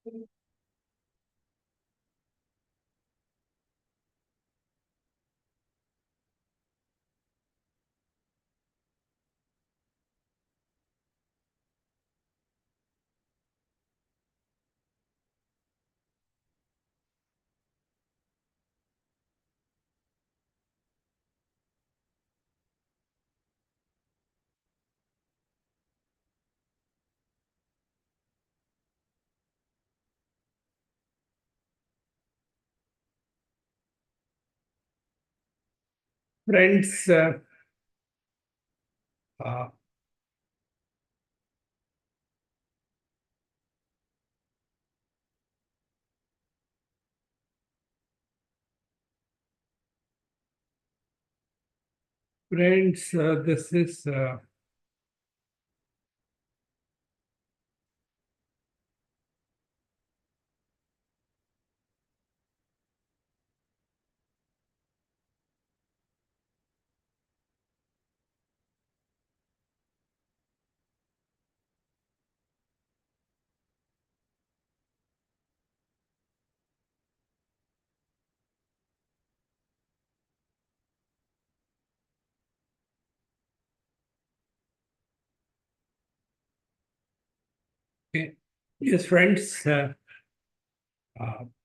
Friends, uh, this is okay. Yes, friends.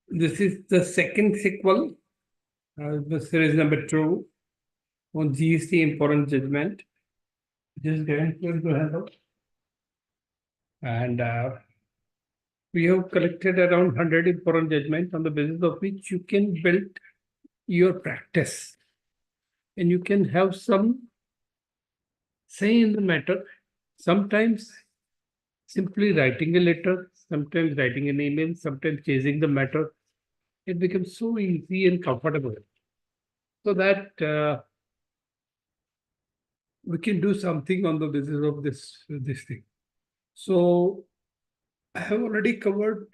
This is the second sequel, the series number 2 on GST important judgment. Just going to hand out. And we have collected around 100 important judgments on the basis of which you can build your practice and you can have some say in the matter. Sometimes simply writing a letter, sometimes writing an email, sometimes chasing the matter. It becomes so easy and comfortable so that we can do something on the basis of this thing. So I have already covered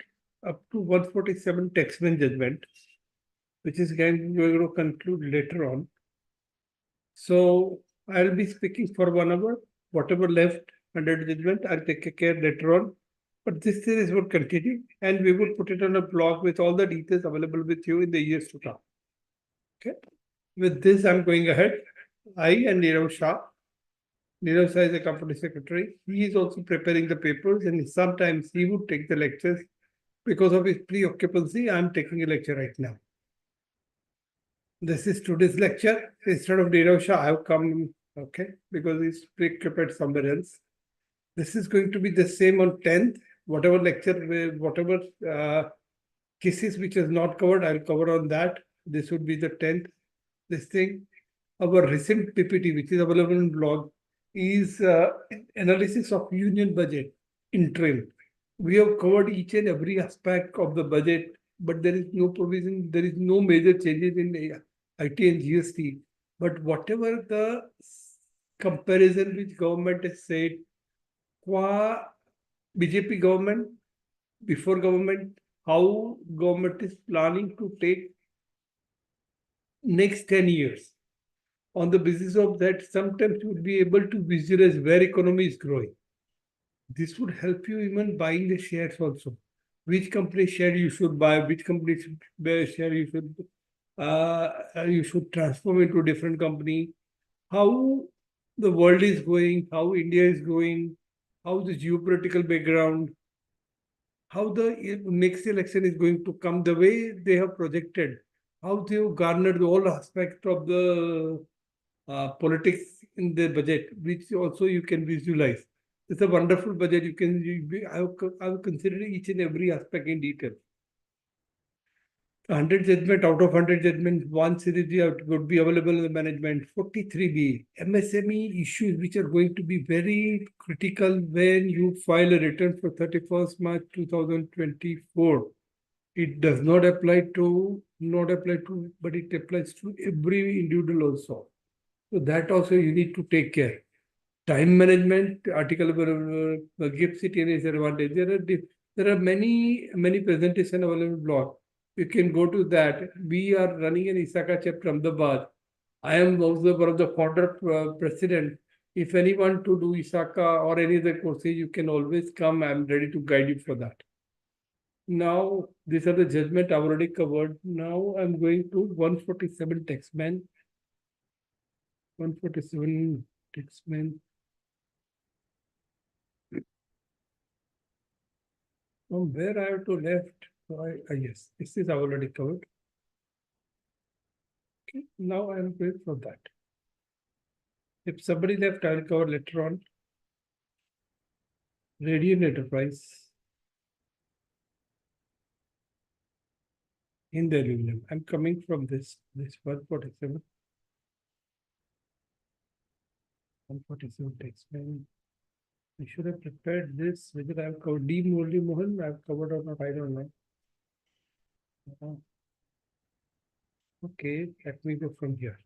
up to 147 taxman judgment, which is going to conclude later on. So I'll be speaking for 1 hour. Whatever left under judgment, I'll take care later on. But this series will continue and we will put it on a blog with all the details available with you in the years to come. Okay. With this, I'm going ahead. I and Nirav Shah. Nirav Shah is a company secretary. He is also preparing the papers and sometimes he would take the lectures. Because of his preoccupancy, I'm taking a lecture right now. This is today's lecture. Instead of Nirav Shah, I have come, okay, because he's preoccupied somewhere else. This is going to be the same on 10th. Whatever lecture, whatever cases which is not covered, I'll cover on that. This would be the 10th. This thing. Our recent PPT, which is available in blog, is analysis of union budget interim. We have covered each and every aspect of the budget, but there is no provision, there is no major changes in the IT and GST. But whatever the comparison which government has said, qua BJP government, before government, how government is planning to take next 10 years. On the basis of that, sometimes you would be able to visualize where economy is growing. This would help you even buying the shares also. Which company share you should buy, which company share you should transform into a different company. How the world is going, how India is going, how the geopolitical background, how the next election is going to come, the way they have projected, how they have garnered all aspects of the politics in the budget, which also you can visualize. It's a wonderful budget. I have considered each and every aspect in detail. 100 judgment out of 100 judgment, one series would be available in the management. 43B, MSME issues which are going to be very critical when you file a return for 31st March 2024. It does not apply to, but it applies to every individual also. So that also you need to take care. Time management, article gift city is advantage. There are many presentation available blog. You can go to that. We are running an ISACA chapter Ahmedabad. I am also one of the founder president. If anyone to do ISACA or any other courses, you can always come. I'm ready to guide you for that. Now, these are the judgment I've already covered. Now I'm going to 147 taxman. 147 taxman. From where I have to left, yes, this is I've already covered. Okay, now I'm going for that. If somebody left, I'll cover later on. Radiant Enterprise in the aluminum. I'm coming from this 147. 147 taxman. I should have prepared this. Whether I've covered D. Murli Mohan, I've covered or not, I don't know. Okay, let me go from here.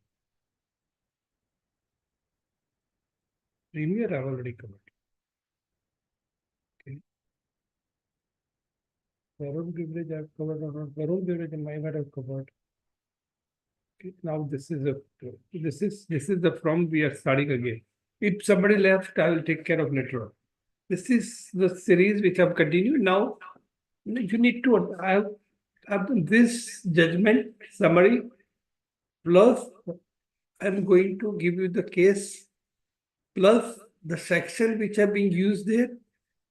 Premier I've already covered. Okay. Varun Beverage I've covered or not. Varun Beverage in my head I've covered. Okay. Now this is the from we are starting again. If somebody left, I will take care of later on. This is the series which I've continued. Now you need to I've done this judgment summary plus I'm going to give you the case plus the section which are being used there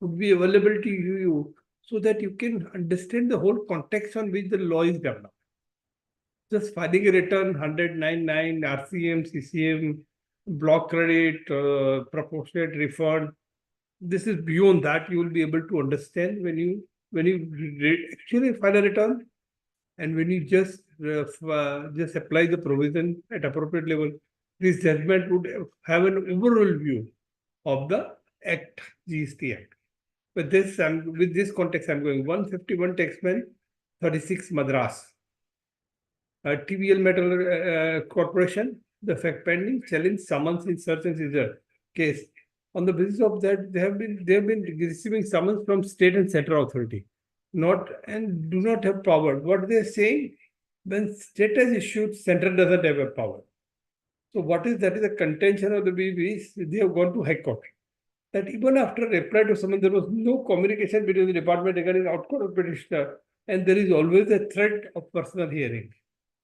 would be available to you so that you can understand the whole context on which the law is developed. Just filing a return 10099 RCM, CCM, block credit, proportionate refund. This is beyond that. You will be able to understand when you actually file a return and when you just apply the provision at appropriate level. This judgment would have an overall view of the Act, GST Act. With this context, I'm going 151 taxman, 36 Madras. TVL Metal Corporation, the fact pending challenge summons in search and seizure case. On the basis of that, they have been receiving summons from state and central authority, and do not have power. What they are saying, when state has issued, central doesn't have a power. So that is the contention of the BBs. They have gone to High Court. That even after reply to someone, there was no communication between the department regarding outcome of petitioner, and there is always a threat of personal hearing.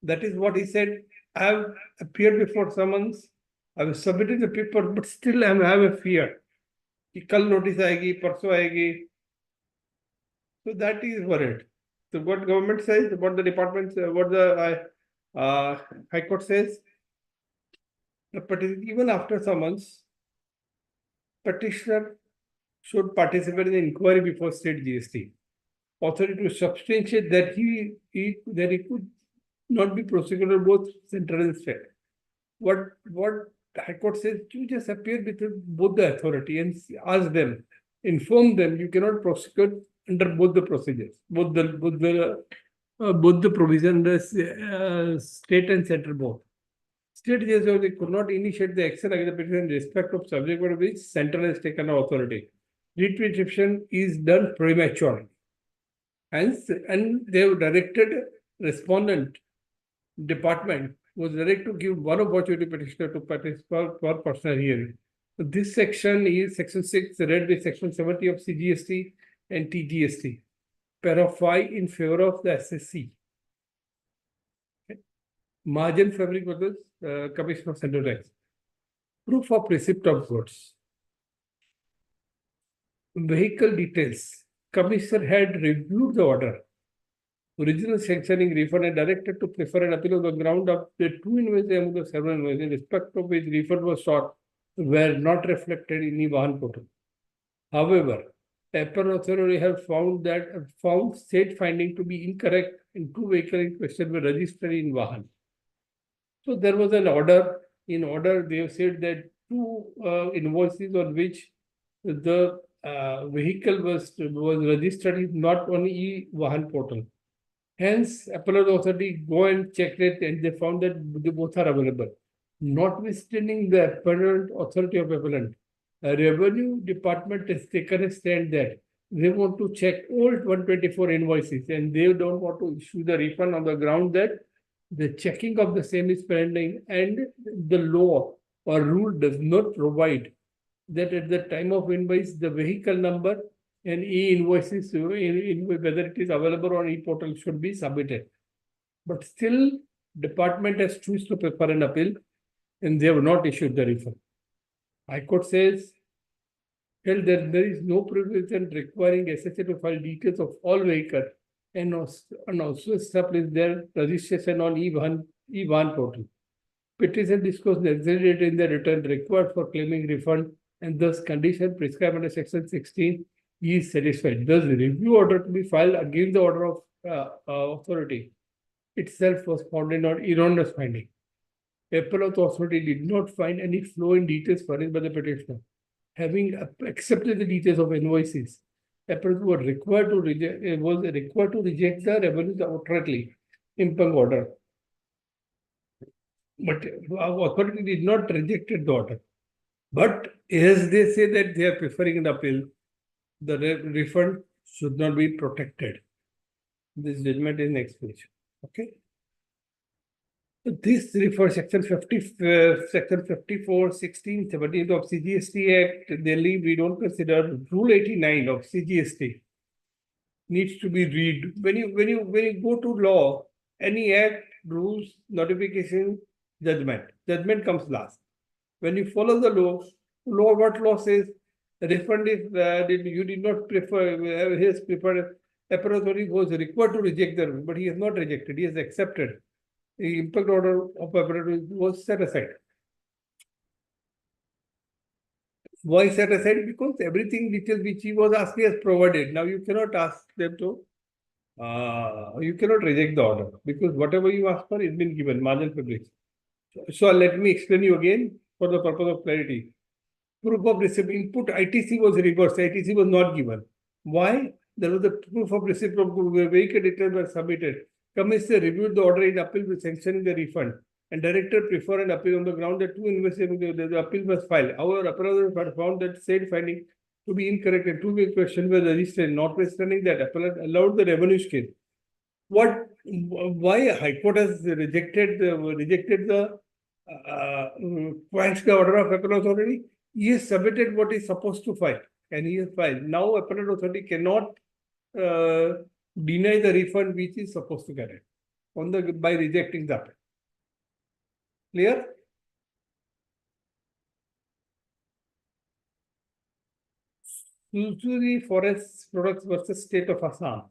That is what he said. I have appeared before summons. I have submitted the paper, but still I have a fear. कि कल notice आएगी, परसों आएगी. So that is worried. So what government says, what the department, what the High Court says, even after summons, petitioner should participate in the inquiry before state GST authority to substantiate that he could not be prosecuted both central and state. What High Court says, you just appear with both the authority and ask them, inform them you cannot prosecute under both the procedures, both the provision, the state and central both. State GST could not initiate the action against the petition in respect of subject matter which central has taken authority. Writ petition is done prematurely. And they have directed respondent department was directed to give one opportunity petitioner to participate for personal hearing. So this section is section 6, read with section 70 of CGST and TGST. Para 5 in favor of the SSC. Okay. Margin fabric versus Commission of Central Tax. Proof of receipt of goods. Vehicle details. Commissioner had reviewed the order. Original sanctioning refund and directed to prefer an appeal on the ground of the two invoices among the several invoices in respect of which refund was sought were not reflected in the Vahan portal. However, the appellate authority have found state finding to be incorrect and two vehicles in question were registered in Vahan. So there was an order. In order, they have said that two invoices on which the vehicle was registered is not on e-Vahan portal. Hence, appellate authority go and check it and they found that they both are available. Notwithstanding the appellate authority of appellant, a revenue department has taken a stand that they want to check all 124 invoices and they don't want to issue the refund on the ground that the checking of the same is pending and the law or rule does not provide that at the time of invoice, the vehicle number and e-invoices, whether it is available on e-portal, should be submitted. But still, department has chosen to prefer an appeal and they have not issued the refund. High Court says, held that there is no provision requiring SHA to file details of all vehicles and also establish their registration on e-Van portal. Petition disclosed exaggerated in the return required for claiming refund and thus condition prescribed under section 16 is satisfied. Thus, the review order to be filed against the order of authority itself was founded on erroneous finding. Appellate authority did not find any flaw in details furnished by the petitioner. Having accepted the details of invoices, appellate was required to reject the revenues outrightly, impugn order. But our authority did not reject the order. But as they say that they are preferring an appeal, the refund should not be protected. This judgment is next page. Okay. This refers section 50, section 54, 16, 17 of CGST Act. Delhi, we don't consider Rule 89 of CGST needs to be read. When you go to law, any act, rules, notification, judgment comes last. When you follow the law, what law says? The refund is you did not prefer his preferred authority was required to reject the, but he has not rejected. He has accepted. The impact order of appellate was set aside. Why set aside? Because everything details which he was asking has provided. Now you cannot ask them to, you cannot reject the order because whatever you ask for is been given, margin public. So let me explain you again for the purpose of clarity. Proof of receipt input ITC was reversed. ITC was not given. Why? There was a proof of receipt from vehicle details were submitted. Commissioner reviewed the order in appeal with sanctioning the refund, and director preferred an appeal on the ground that two investigations the appeal was filed. However, appellate found that said finding to be incorrect and two questions were registered, notwithstanding that appellate allowed the revenue scale. Why High Court has rejected the quashed the order of appellate authority? He has submitted what is supposed to file, and he has filed. Now, appellate authority cannot deny the refund which is supposed to get it by rejecting that. Clear? Usually, forest products versus state of Assam.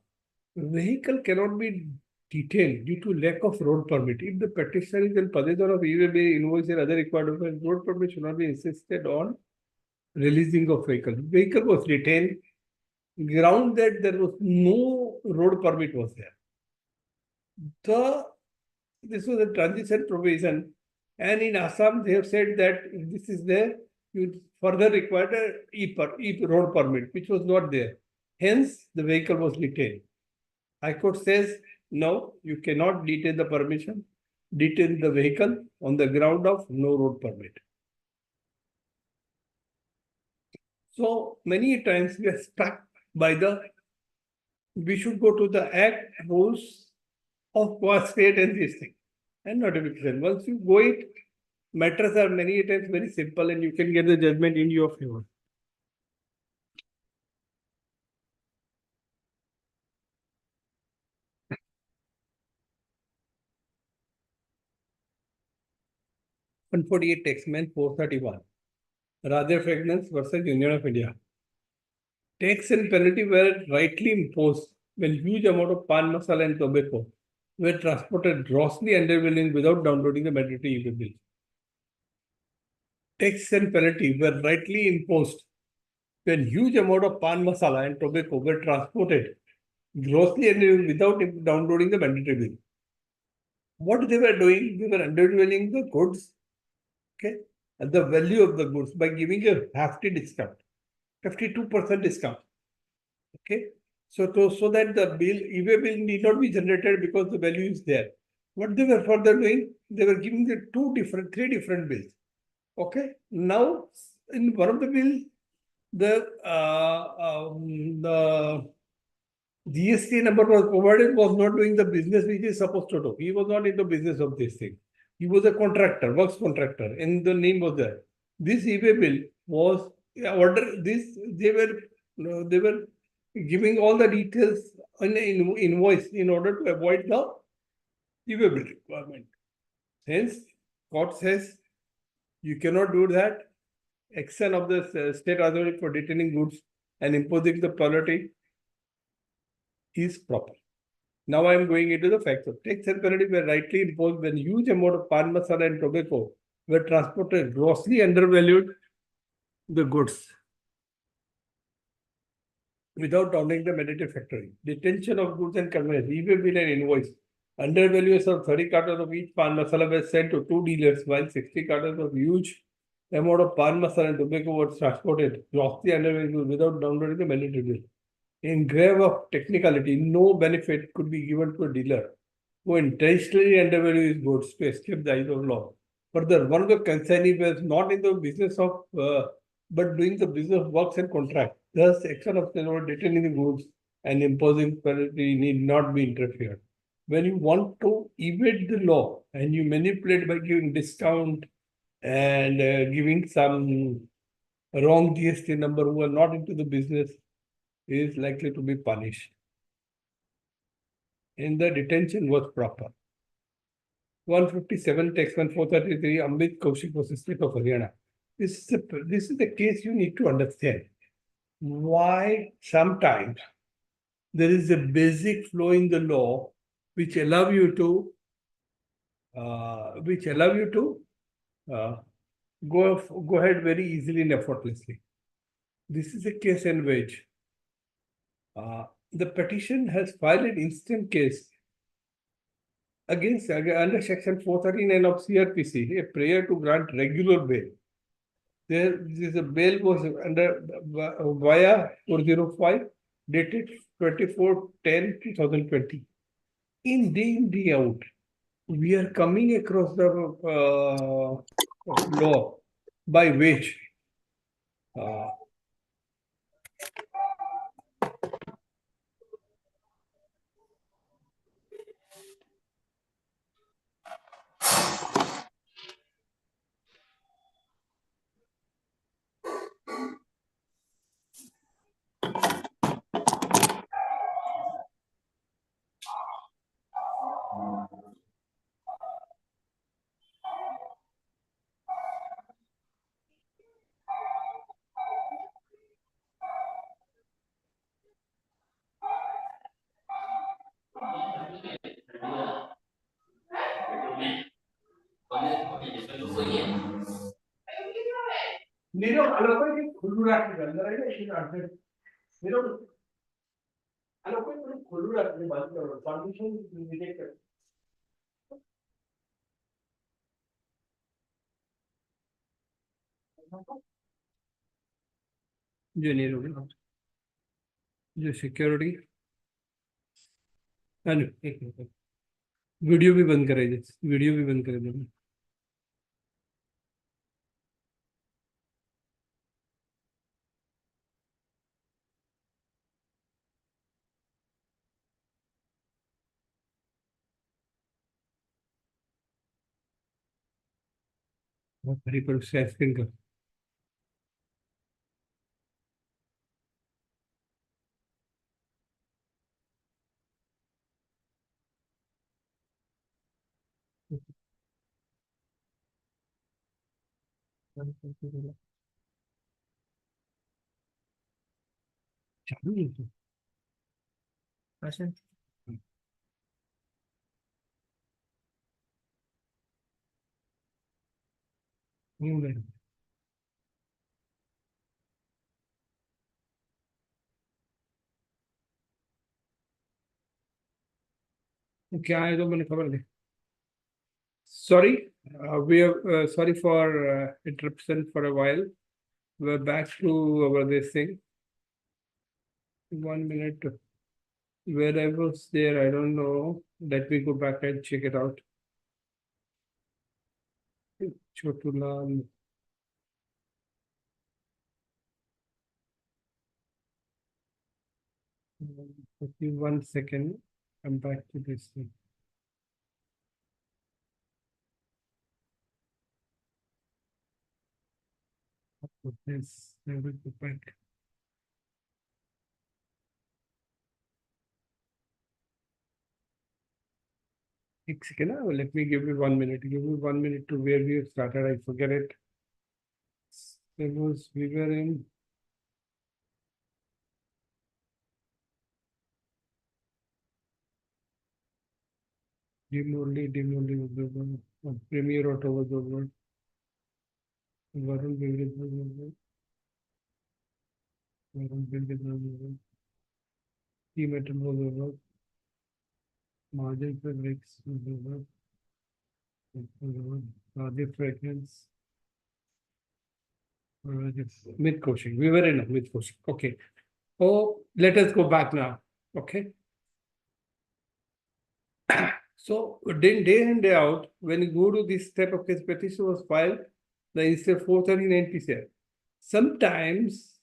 Vehicle cannot be detained due to lack of road permit. If the petitioner is in possession of e-way invoice and other required documents, road permit should not be insisted on releasing of vehicle. Vehicle was retained. Ground that there was no road permit was there. This was a transition provision, and in Assam they have said that if this is there, you further required a road permit, which was not there. Hence, the vehicle was detained. High Court says no, you cannot detain the vehicle on the ground of no road permit. So many times we are stuck by we should go to the act rules of state and this thing and notification. Once you go it, matters are many times very simple and you can get the judgment in your favor. (148) Taxman 431. Radha Fragrance versus Union of India. Tax and penalty were rightly imposed when huge amount of pan masala and tobacco were transported grossly underwhelming without downloading the mandatory e-way bill. Tax and penalty were rightly imposed when huge amount of pan masala and tobacco were transported grossly underwhelming without downloading the mandatory bill. What they were doing, they were undervaluing the goods, okay, and the value of the goods by giving a hefty discount. 52% discount. Okay. So that the bill, e-way bill need not be generated because the value is there. What they were further doing, they were giving the three different bills. Okay. Now, in one of the bill, the GST number was provided, was not doing the business which is supposed to do. He was not in the business of this thing. He was a contractor, works contractor, and the name was there. This e-way bill was order. They were giving all the details on an invoice in order to avoid the receivable requirement. Hence, court says you cannot do that. Action of the state authority for detaining goods and imposing the penalty is proper. Now I am going into the facts. Tax and penalty were rightly imposed when huge amount of pan masala and tobacco were transported, grossly undervalued the goods without rounding the mandatory factory. Detention of goods and conveyance, even with an invoice. Undervaluation of 30 cartons of each pan masala were sent to two dealers, while 60 cartons of huge amount of pan masala and tobacco was transported, grossly undervalued without downloading the mandatory bill. In grave of technicality, no benefit could be given to a dealer who intentionally undervalues his goods to escape the eyes of law. Further, one of the consignee was not in the business of, but doing the business of works and contract. Thus, action of the law detaining the goods and imposing penalty need not be interfered. When you want to evade the law and you manipulate by giving discount and giving some wrong GST number who are not into the business, is likely to be punished. And the detention was proper. 157 text 433 Ambit Kaushik was the state of Haryana. This is the case you need to understand. Why sometimes there is a basic flow in the law which allow you to uh, go ahead very easily and effortlessly. This is a case in which the petition has filed an instant case against under section 439 of CRPC, a prayer to grant regular bail. There is a bail was under via 405 dated 24/10/2020. In day out, we are coming across the law by which uh, जो security video भी बंद करे video भी बंद करे पर screen कर चालू है तो अच्छा नहीं हो रहा है क्या है तो मैंने खबर नहीं sorry we are sorry for interruption for a while. We're back to our this thing. 1 minute. Where I was there, I don't know. Let me go back and check it out. Chotulal. Okay, 1 second. I'm back to this thing. Yes, I will go back. Let me give you 1 minute. Give me 1 minute to where we have started. I forget it. We were in. dim only was over. Premier Auto was over. Varun Building was over. Varun Building was over. Key Metal was over. Margin Fabrics was over. Rajiv Fragrance. Mid coaching. We were in mid coaching. Okay. Oh, let us go back now. Okay. So day in, day out, when you go to this type of case, petition was filed, the instead 439 PCR. Sometimes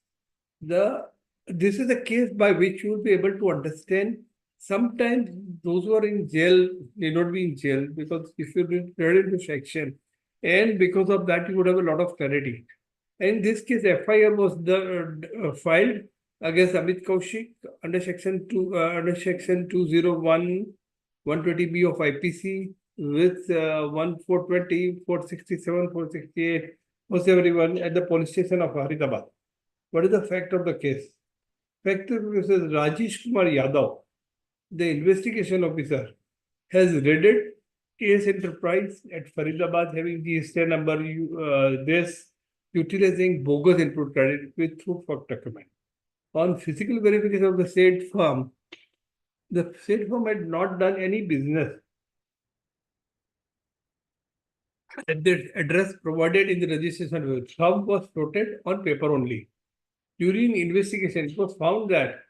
this is a case by which you will be able to understand. Sometimes those who are in jail may not be in jail because if you read into section, and because of that you would have a lot of clarity. In this case, FIR was filed against Amit Kaushik under section 201 120B of IPC with 420, 467, 468, 471 at the police station of Faridabad. What is the fact of the case? Fact of the case is Rajesh Kumar Yadav, the investigation officer, has raided TS Enterprise at Faridabad having GST number this utilizing bogus input credit with through for document. On physical verification of the said firm, the said firm had not done any business at the address provided in the registration. Firm was floated on paper only. During investigation, it was found that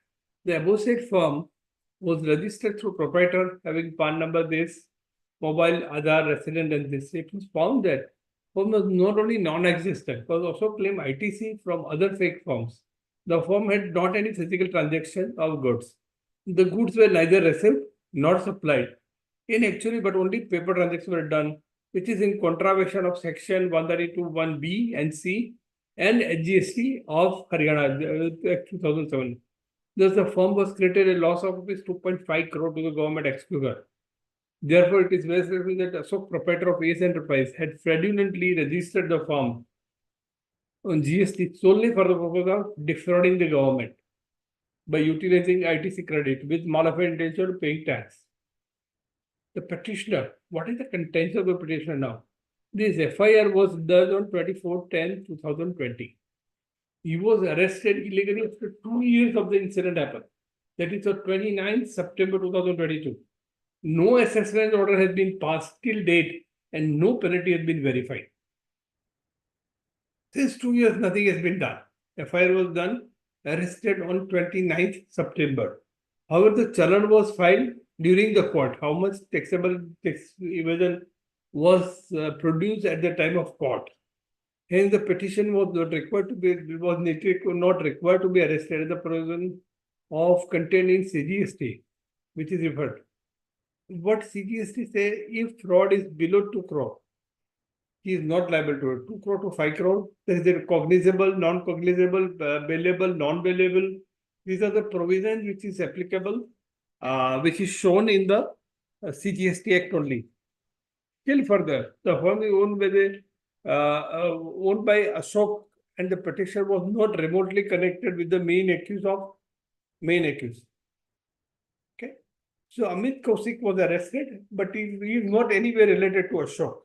the above said firm was registered through proprietor having PAN number this, mobile, Aadhaar, resident, and this. It was found that firm was not only non-existent, but also claimed ITC from other fake firms. The firm had not any physical transaction of goods. The goods were neither received nor supplied. In actually, but only paper transactions were done, which is in contravention of section 132(1)(b) and C and GST of Haryana, Act 2007. Thus, the firm was created a loss of rupees 2.5 crore to the government exchequer. Therefore, it is well certain that Ashok, proprietor of AS Enterprise, had fraudulently registered the firm on GST solely for the purpose of defrauding the government by utilizing ITC credit with malified intention of paying tax. The petitioner, what is the contents of the petitioner now? This FIR was done on 24/10/2020. He was arrested illegally after 2 years of the incident happened. That is on 29th September 2022. No assessment order has been passed till date and no penalty has been verified. Since 2 years, nothing has been done. FIR was done, arrested on 29th September. However, the challan was filed during the court. How much taxable tax evasion was produced at the time of court. Hence, the petition was not required to be arrested at the provision of containing CGST, which is referred. What CGST say, if fraud is below 2 crore, he is not liable to it. 2 crore to 5 crore, there is a cognizable, non-cognizable, bailable, non-bailable. These are the provisions which is applicable, which is shown in the CGST Act only. Still further, the firm is owned by Ashok and the petitioner was not remotely connected with the main accused. Okay. So Amit Kaushik was arrested, but he is not anywhere related to Ashok.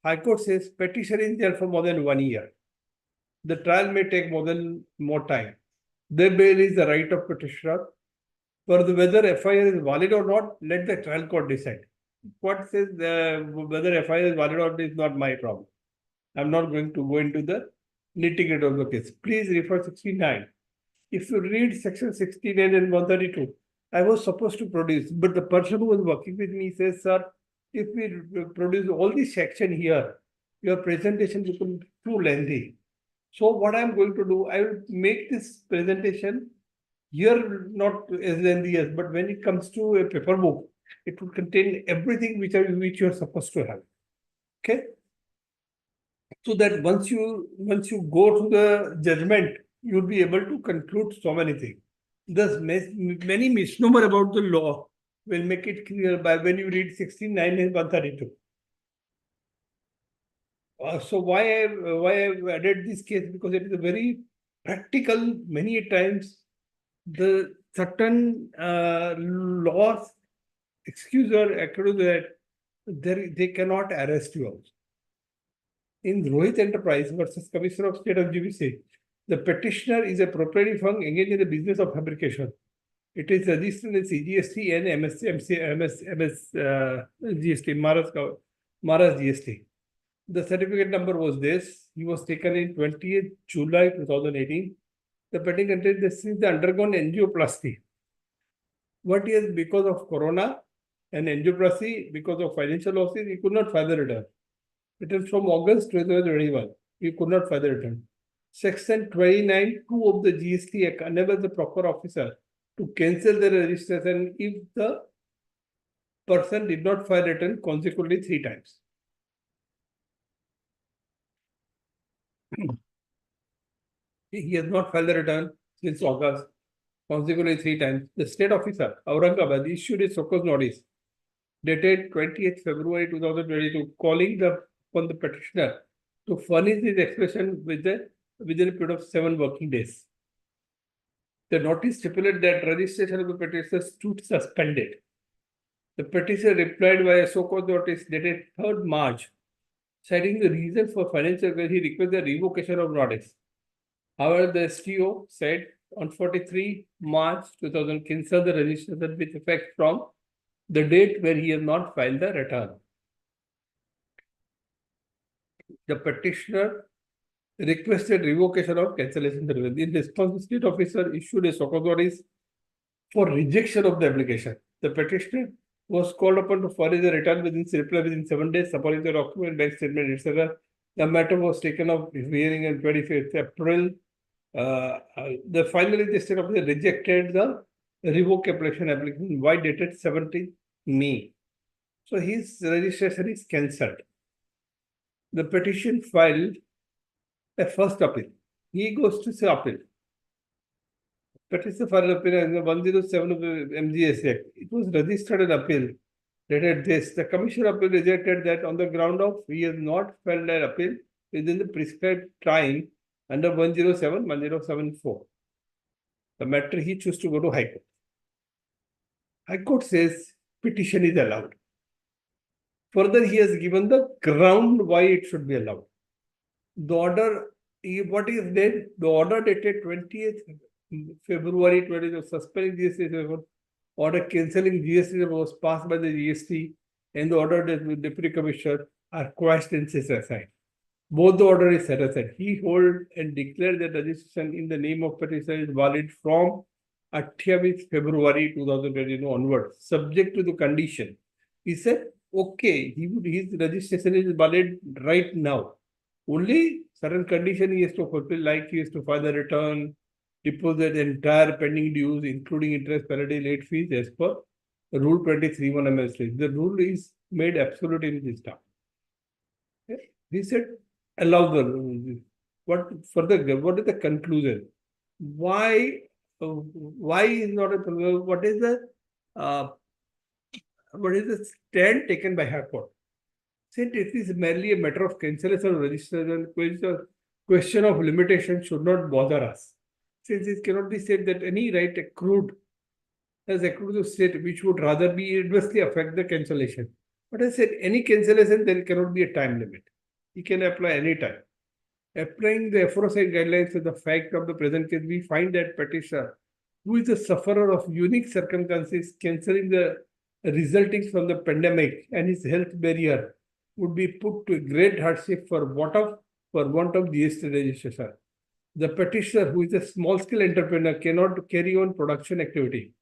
High Court says petition is there for more than 1 year. The trial may take more time. The bail is the right of petitioner. For whether FIR is valid or not, let the trial court decide. Court says whether FIR is valid or not is not my problem. I'm not going to go into the nitty-gritty of the case. Please refer 69. If you read section 69 and 132, I was supposed to produce, but the person who was working with me says, sir, if we produce all this section here, your presentation becomes too lengthy. So what I'm going to do, I will make this presentation here not as lengthy as, but when it comes to a paper book, it will contain everything which you are supposed to have. Okay. So that once you go to the judgment, you'll be able to conclude so many things. Thus, many misnomer about the law will make it clear by when you read 69 and 132. So why I've added this case, because it is a very practical. Many times the certain laws excuse or accuse that they cannot arrest you also. In Rohit Enterprise versus Commissioner of State of GBC, the petitioner is a proprietary firm engaged in the business of fabrication. It is registered in CGST and GST, Maharashtra GST. The certificate number was this. He was taken in 20th July 2018. The petting contained this is the undergone angioplasty. What is because of corona and angioplasty, because of financial losses, he could not file the return. It is from August 2021. He could not file the return. Section 29(2) of the GST Act enables the proper officer to cancel the registration if the person did not file return consequently 3 times. He has not filed the return since August, consequently 3 times. The state officer, Aurangabad, issued a SOCOS notice dated 20th February 2022, calling upon the petitioner to furnish his expression within a period of 7 working days. The notice stipulated that registration of the petitioner stood suspended. The petitioner replied by a SOCOS notice dated 3rd March, citing the reason for financial crisis. He requested the revocation of notice. However, the STO said on 43 March 2000, cancel the registration with effect from the date where he has not filed the return. The petitioner requested revocation of cancellation. In response, the state officer issued a SOCOS notice for rejection of the application. The petitioner was called upon to furnish the return reply within 7 days, supporting the document, bank statement, etc. The matter was taken up hearing on 25th April. Finally, the state officer rejected the revoke application by dated 17th May. So his registration is cancelled. The petition filed a first appeal. He goes to say appeal. Petition filed appeal in 107 of the MGS Act. It was registered an appeal dated this. The commission appeal rejected that on the ground of he has not filed an appeal within the prescribed time under 107, 1074. The matter he chose to go to High Court. High Court says petition is allowed. Further, he has given the ground why it should be allowed. The order, what is then? The order dated 20th February 20, suspending GST, order cancelling GST was passed by the GST, and the order that the Deputy Commissioner are quashed and set aside. Both the order is set aside. He hold and declared that registration in the name of petitioner is valid from 28th February 2022 onwards, subject to the condition. He said, okay, his registration is valid right now. Only certain condition he has to fulfill, like he has to file the return, deposit entire pending dues, including interest, penalty, late fees, as per Rule 23(1) MS3. The rule is made absolute in this term. Okay. He said, allow the what further? What is the conclusion? Why is not a what is the stand taken by High Court? Since it is merely a matter of cancellation or registration, question of limitation should not bother us. Since it cannot be said that any right has accrued to state which would rather be adversely affect the cancellation. But I said any cancellation, there cannot be a time limit. He can apply any time. Applying the aforesaid guidelines to the fact of the present case, we find that petitioner, who is a sufferer of unique circumstances, cancelling the resulting from the pandemic and his health barrier, would be put to great hardship for want of GST registration. The petitioner, who is a small-scale entrepreneur, cannot carry on production activity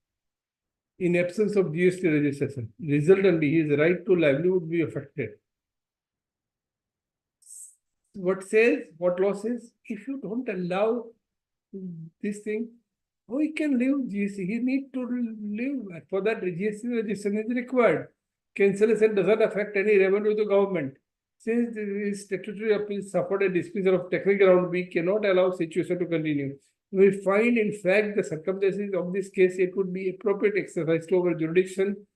in absence of GST registration. Resultantly, his right to livelihood would be affected. What law says? If you don't allow this thing, how he can live GST? He need to live. For that, GST registration is required. Cancellation doesn't affect any revenue to the government. Since the statutory appeal suffered a dismissal of technical ground, we cannot allow situation to continue. We find, in fact, the circumstances of this case, it would be appropriate exercise to our jurisdiction.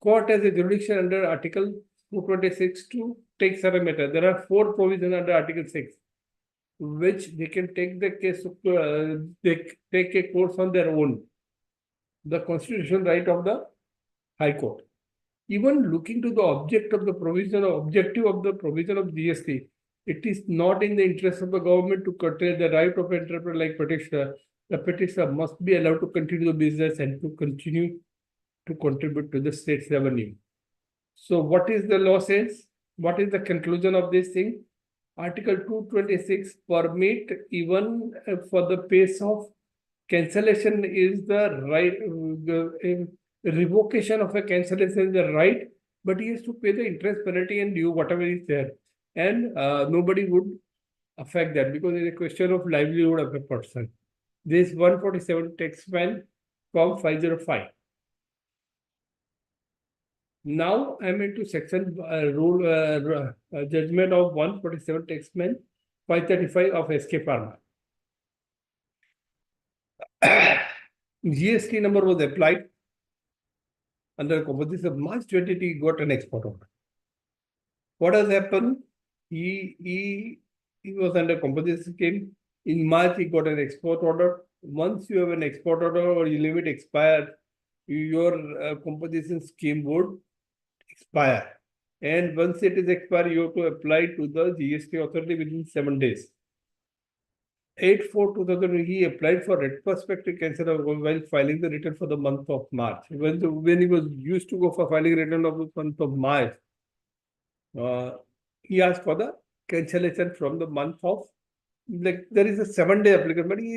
Court has a jurisdiction under Article 226 to take certain matter. There are 4 provisions under Article 6, which they can take the case, they take a course on their own. The constitutional right of the High Court. Even looking to the object of the provision or objective of the provision of GST, it is not in the interest of the government to curtail the right of entrepreneur like petitioner. The petitioner must be allowed to continue the business and to continue to contribute to the state's revenue. So what is the law says? What is the conclusion of this thing? Article 226 permit even for the pace of cancellation is the right, the revocation of a cancellation is the right, but he has to pay the interest penalty and due whatever is there. And nobody would affect that because it's a question of livelihood of a person. This 147 text man from 505. Now I'm into section judgment of 147 text man 535 of SK Pharma. GST number was applied under composition of March 20, he got an export order. What has happened? He was under composition scheme. In March, he got an export order. Once you have an export order or your limit expired, your composition scheme would expire. And once it is expired, you have to apply to the GST authority within 7 days. 8/4/2000, he applied for retrospective cancellation while filing the return for the month of March. When he was used to go for filing return of the month of March, he asked for the cancellation from the month of, like there is a 7-day application, but he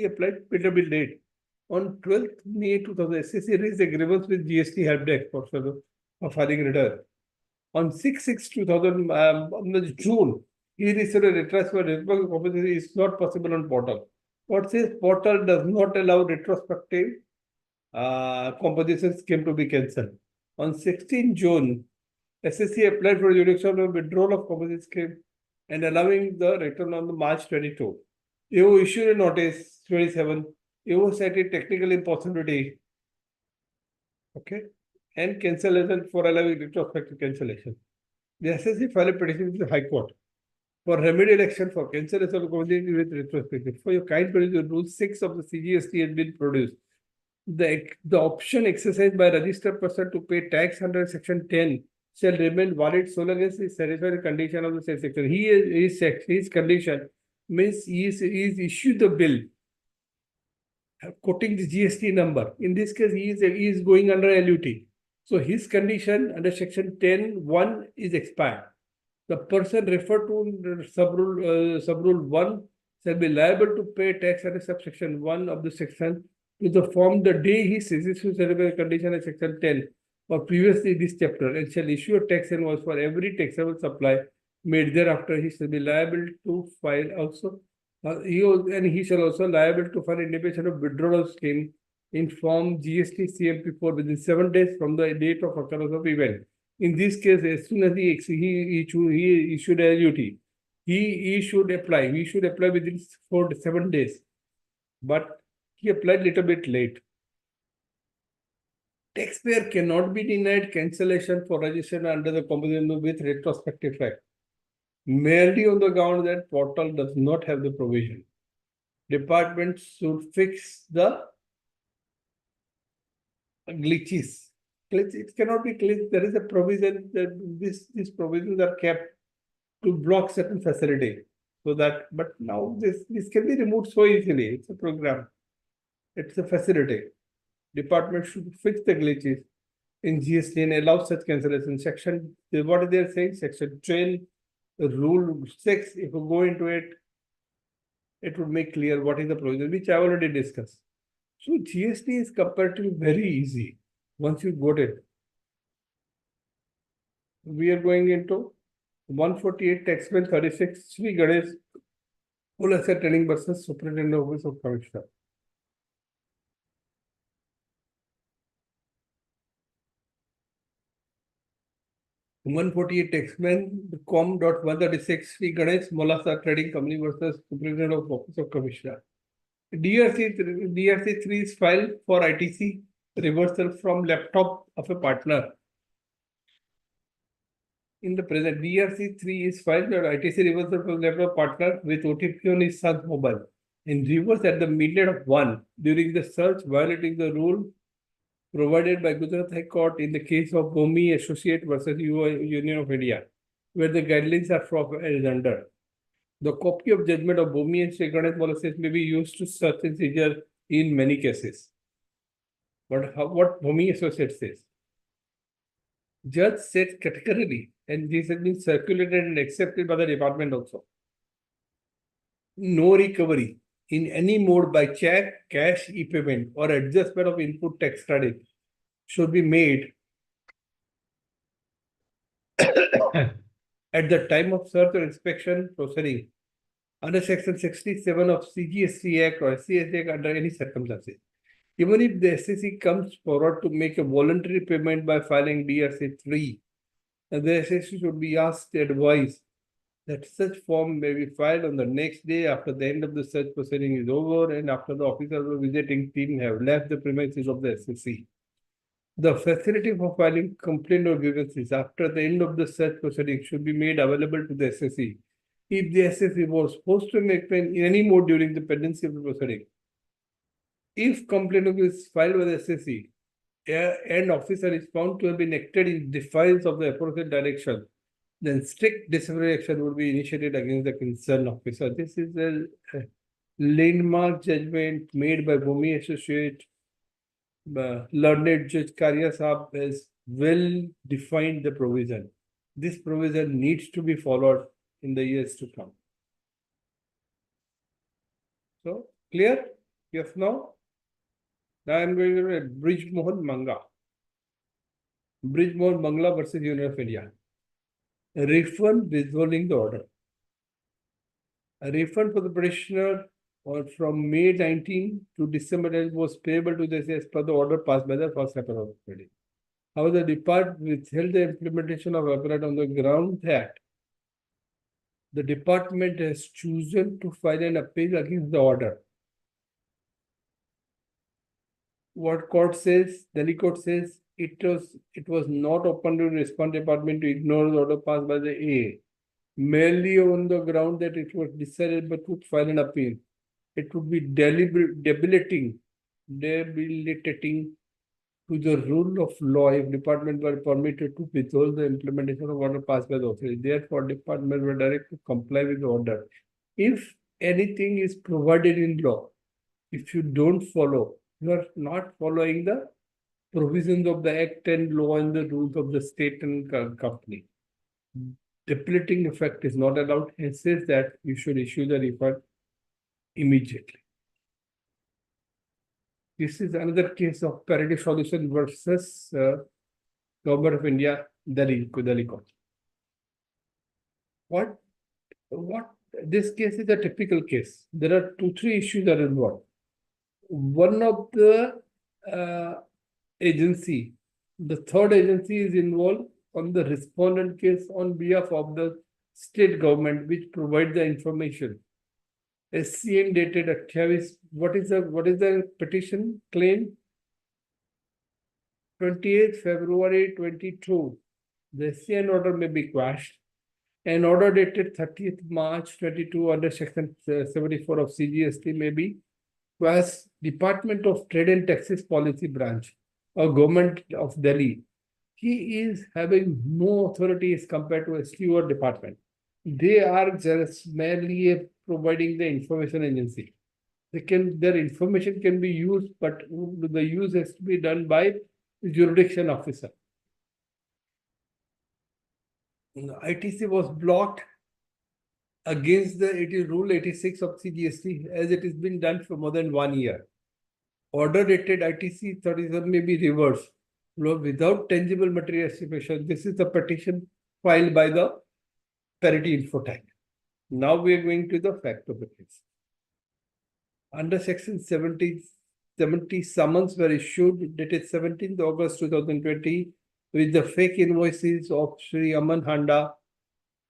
applied little bit late. On 12th May 2000, SEC raised a grievance with GST help desk for filing return. On 6/6/2000, June, he received a request for retrospective compensation is not possible on portal. What says portal does not allow retrospective composition scheme to be cancelled. On 16 June, SSC applied for jurisdiction of withdrawal of composition scheme and allowing the return on the March 22. AO issued a notice 27. AO cited technical impossibility. Okay. And cancellation for allowing retrospective cancellation. The SSC filed a petition with the High Court for remedial action for cancellation of composition with retrospective. For your kind producer, Rule 6 of the CGST has been produced. The option exercised by registered person to pay tax under Section 10 shall remain valid so long as he satisfies the condition of the same section. His condition means he is issued the bill quoting the GST number. In this case, he is going under LUT. So his condition under Section 10(1) is expired. The person referred to subrule 1 shall be liable to pay tax under subsection 1 of the section to the form the day he ceases to satisfy the condition of Section 10 or previously this chapter, and shall issue a tax invoice for every taxable supply made thereafter. He shall be liable to file also. He shall also liable to file intimation of withdrawal scheme in form GST CMP4 within 7 days from the date of occurrence of event. In this case, as soon as he issued a LUT, he should apply. We should apply within 4 to 7 days. But he applied little bit late. Taxpayer cannot be denied cancellation for registration under the composition with retrospective effect, merely on the ground that portal does not have the provision. Department should fix the glitches. It cannot be glitch. There is a provision that these provisions are kept to block certain facility. So that, but now this can be removed so easily. It's a program. It's a facility. Department should fix the glitches in GST and allow such cancellation. Section, what are they saying? Section 12, Rule 6, if you go into it, it would make clear what is the provision, which I already discussed. So GST is comparatively very easy once you got it. We are going into 148 Taxman 36, Sri Ganesh, Full Asset Training versus Superintendent Office of Commissioner. 148 Taxman, com.136 Sri Ganesh Molasa Trading Company versus Superintendent of Office of Commissioner. DRC3 is filed for ITC reversal from laptop of a partner. In the present, DRC3 is filed for ITC reversal from laptop partner with OTP on his son's mobile. In reverse at the midnight of 1 during the search, violating the rule provided by Gujarat High Court in the case of Bhumi Associate versus Union of India, where the guidelines are from as under. The copy of judgment of Bhumi and Sequel-2 policies may be used to search and seizure in many cases. But what Bhumi Associate says? Judge said categorically, and this has been circulated and accepted by the department also. No recovery in any mode by check, cash, e-payment, or adjustment of input tax credit should be made at the time of search or inspection proceeding under Section 67 of CGST Act or SCST Act under any circumstances. Even if the SEC comes forward to make a voluntary payment by filing DRC3, the SEC should be asked to advise that such form may be filed on the next day after the end of the search proceeding is over and after the officers of the visiting team have left the premises of the SEC. The facility for filing complaint or grievances after the end of the search proceeding should be made available to the SEC if the SEC was supposed to make in any mode during the pendency of the proceeding. If complaint is filed with the SEC and officer is found to have been acted in defiance of the appropriate direction, then strict disciplinary action would be initiated against the concerned officer. This is a landmark judgment made by Bhumi Associate. Learned Judge Karya Saab has well defined the provision. This provision needs to be followed in the years to come. So, clear? Yes, no? Now I am going to Bridge Mohan Manga. Bridge Mohan Bangla versus Union of India. A refund withholding the order. A refund for the petitioner from May 19 to December 10 was payable to the as per the order passed by the first appellate authority. However, the department withheld the implementation of appellate on the ground that the department has chosen to file an appeal against the order. What court says, Delhi court says, it was not open to the respondent department to ignore the order passed by the A, merely on the ground that it was decided but would file an appeal. It would be debilitating to the rule of law if department were permitted to withhold the implementation of order passed by the authority. Therefore, department were directed to comply with the order. If anything is provided in law, if you don't follow, you are not following the provisions of the act and law and the rules of the state and company. Debilitating effect is not allowed. It says that you should issue the refund immediately. This is another case of parity solution versus Government of India, Delhi Court. What this case is a typical case. There are 2-3 issues that are involved. One of the agency, the third agency is involved on the respondent case on behalf of the state government, which provide the information. SCN dated 28. What is the petition claim? 28th February 22. The SCN order may be quashed. An order dated 30th March 22 under Section 74 of CGST may be quashed. Department of Trade and Taxes Policy Branch or Government of Delhi. He is having no authority as compared to a steward department. They are just merely providing the information agency. Their information can be used, but the use has to be done by the jurisdiction officer. The ITC was blocked against the Rule 86 of CGST as it has been done for more than 1 year. Order dated ITC 37 may be reversed without tangible material stipulation. This is the petition filed by the Parity Infotech. Now we are going to the fact of the case. Under Section 70, summons were issued dated 17th August 2020 with the fake invoices of Sri Aman Handa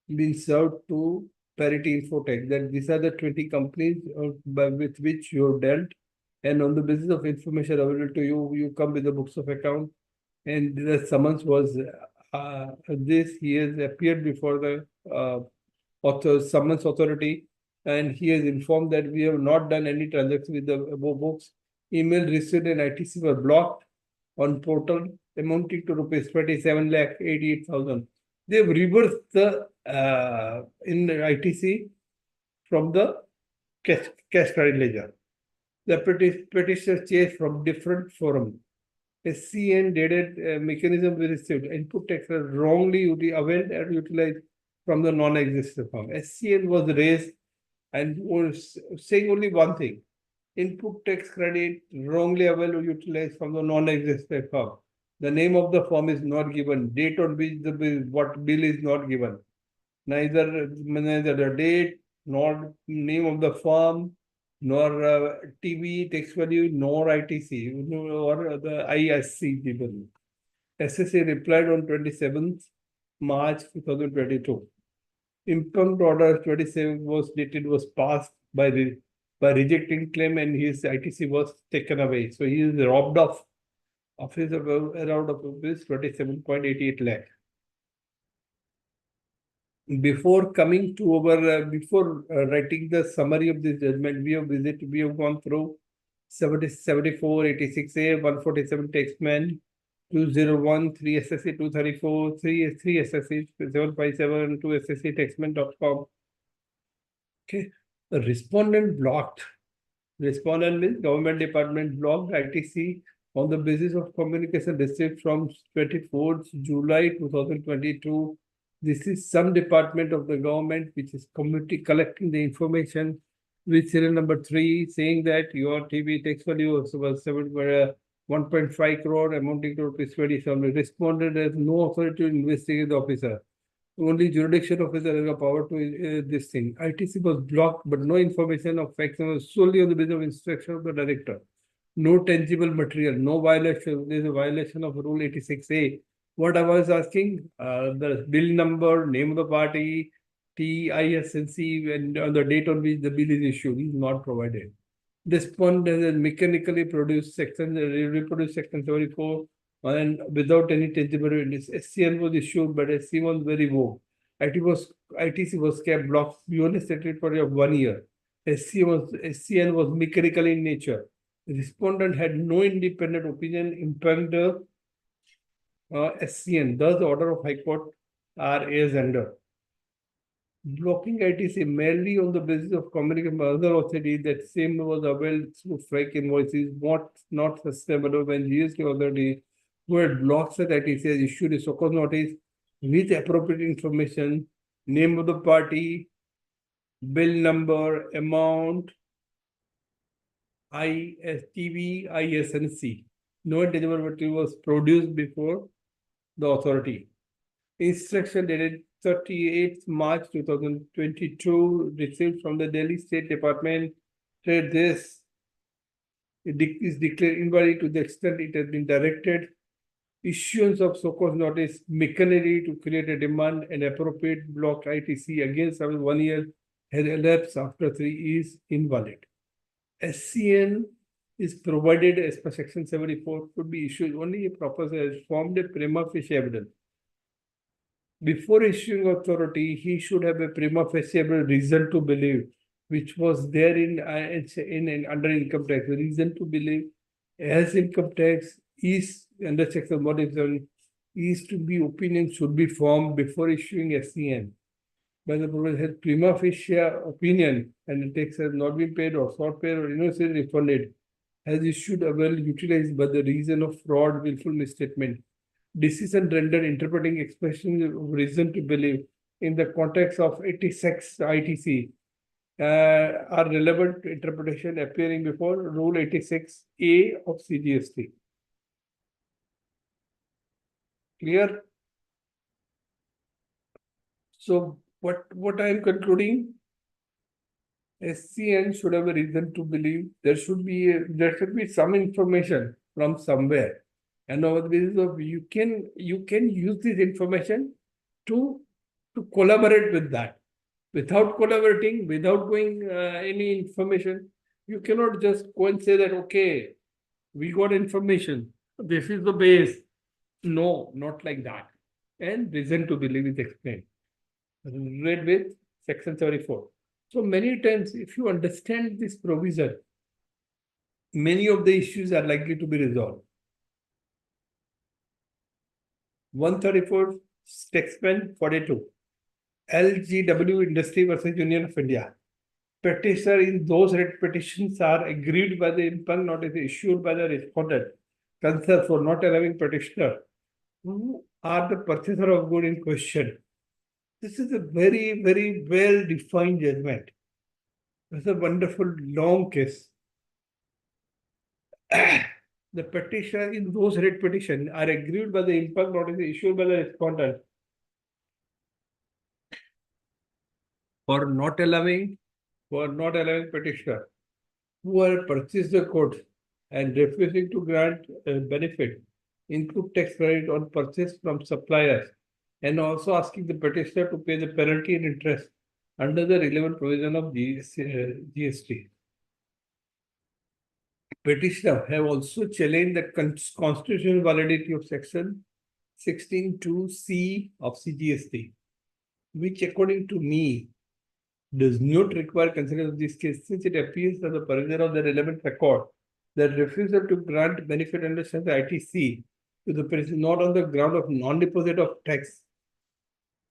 been served to Parity Infotech, that these are the 20 companies with which you have dealt, and on the basis of information available to you, you come with the books of account, and the summons was he has appeared before the summons authority, and he has informed that we have not done any transaction with the above books. Email received and ITC were blocked on portal amounting to rupees 27,88,000. They've reversed the in ITC from the cash credit ledger. The petitioner changed from different forum. SCN dated mechanism we received. Input tax was wrongly availed and utilized from the non-existent firm. SCN was raised and was saying only one thing: input tax credit wrongly availed or utilized from the non-existent firm. The name of the firm is not given. Date on which the bill is not given. Neither the date, nor name of the firm, nor TV tax value, nor ITC, or the ISC given. SSA replied on 27th March 2022. Impugned order 27 was dated, was passed by rejecting claim, and his ITC was taken away. So he is robbed of his around of rupees 27.88 lakh. Before coming to our, before writing the summary of this judgment, we have gone through 74, 86A, 147 taxman, 201, 3 SSC 234, 3 SSC 757, 2 SSC taxman.com. Okay, the respondent blocked. Respondent means government department blocked ITC on the basis of communication received from 24th July 2022. This is some department of the government which is collecting the information with serial number 3, saying that your TV tax value was 1.5 crore amounting to rupees 27. Respondent has no authority to investigate the officer. Only jurisdiction officer has the power to this thing. ITC was blocked, but no information of facts was solely on the basis of instruction of the director. No tangible material, no violation. There is a violation of Rule 86A. What I was asking, the bill number, name of the party, TISNC, and on the date on which the bill is issued is not provided. Respondent has mechanically reproduced section 74, and without any tangible evidence. SCN was issued, but SC was very vague. ITC was kept blocked beyond a stated period of 1 year. SCN was mechanical in nature. The respondent had no independent opinion impairing the SCN. Thus, the order of High Court are as under. Blocking ITC merely on the basis of communication by other authority that same was availed through fake invoices, not sustainable when GST authority who had blocked such ITC has issued a so-called notice with appropriate information, name of the party, bill number, amount, ISTV, ISNC. No tangible material was produced before the authority. Instruction dated 38th March 2022 received from the Delhi State Department said this is declared invalid to the extent it has been directed. Issuance of so-called notice mechanically to create a demand and appropriate block ITC against 1 year has elapsed after 3 is invalid. SCN is provided as per section 74 could be issued only if proposal has formed a prima facie evidence. Before issuing authority, he should have a prima facie reason to believe, which was there in under income tax. The reason to believe, as income tax is under section 187, is to be opinion should be formed before issuing SCN. But the proposal has prima facie opinion and the tax has not been paid or not paid or innocently refunded, has issued a well utilized by the reason of fraud, willful misstatement. Decision rendered interpreting expression of reason to believe in the context of 86 ITC are relevant to interpretation appearing before Rule 86A of CGST. Clear? So what I am concluding, SCN should have a reason to believe there should be some information from somewhere. And on the basis of you can use this information to collaborate with that. Without collaborating, without going any information, you cannot just go and say that, okay, we got information, this is the base. No, not like that. And reason to believe is explained. Read with section 74. So many times, if you understand this provision, many of the issues are likely to be resolved. 134, Section 42. LGW Industry versus Union of India. Petitioner in those writ petitions are aggrieved by the impugned notice issued by the respondent concerned for not allowing petitioner who are the purchaser of good in question. This is a very, very well defined judgment. It's a wonderful long case. The petitioner in those writ petition are aggrieved by the impugned notice issued by the respondent for not allowing petitioner who have purchased the goods and refusing to grant benefit input tax credit on purchase from suppliers, and also asking the petitioner to pay the penalty and interest under the relevant provision of GST. Petitioner have also challenged the constitutional validity of section 16(2)(c) of CGST, which according to me does not require consideration of this case, since it appears that the provision of the relevant record that refusal to grant benefit under section ITC to the person not on the ground of non-deposit of tax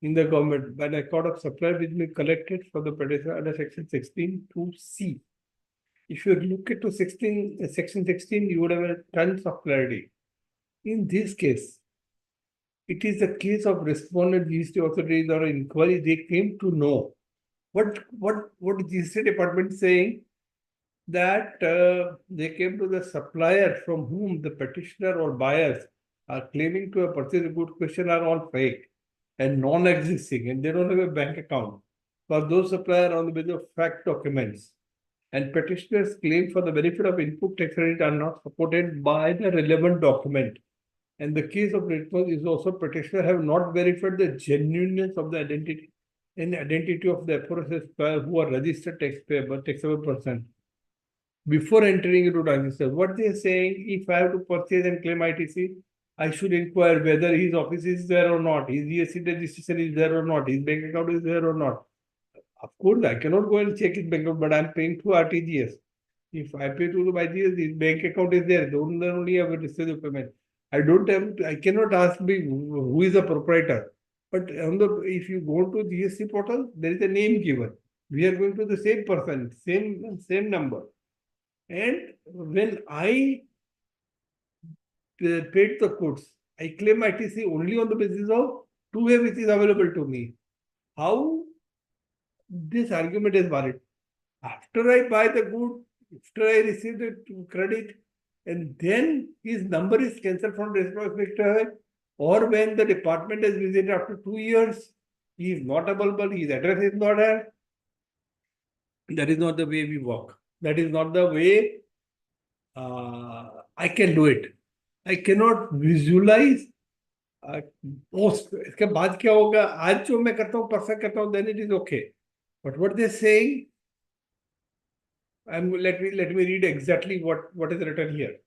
in the government by the record of supply which may be collected from the petitioner under section 16(2)(c). If you look into section 16, you would have tons of clarity. In this case, it is the case of respondent GST authorities or inquiry. They came to know what GST department is saying, that they came to the supplier from whom the petitioner or buyers are claiming to have purchased a good question are all fake and non-existing, and they don't have a bank account for those suppliers on the basis of fact documents. And petitioners' claim for the benefit of input tax credit are not supported by the relevant document. And the case of response is also petitioner have not verified the genuineness of the identity of the aforesaid supplier who are registered taxable person before entering into transaction. What they are saying, if I have to purchase and claim ITC, I should inquire whether his office is there or not, his GST registration is there or not, his bank account is there or not. Of course, I cannot go and check his bank account, but I'm paying through RTGS. If I pay through my GST, his bank account is there. Don't only have a receipt of payment. I cannot ask me who is the proprietor. But if you go to GST portal, there is a name given. We are going to the same person, same number. And when I paid the goods, I claim ITC only on the basis of 2A which is available to me. How this argument is valid? After I buy the good, after I receive the credit, and then his number is cancelled from retrospective, or when the department has visited after 2 years, he is not available, his address is not there. That is not the way we work. That is not the way I can do it. I cannot visualize post. इसके बाद क्या होगा? आज जो मैं करता हूँ, perfect करता हूँ, then it is okay. But what they're saying, let me read exactly what is written here.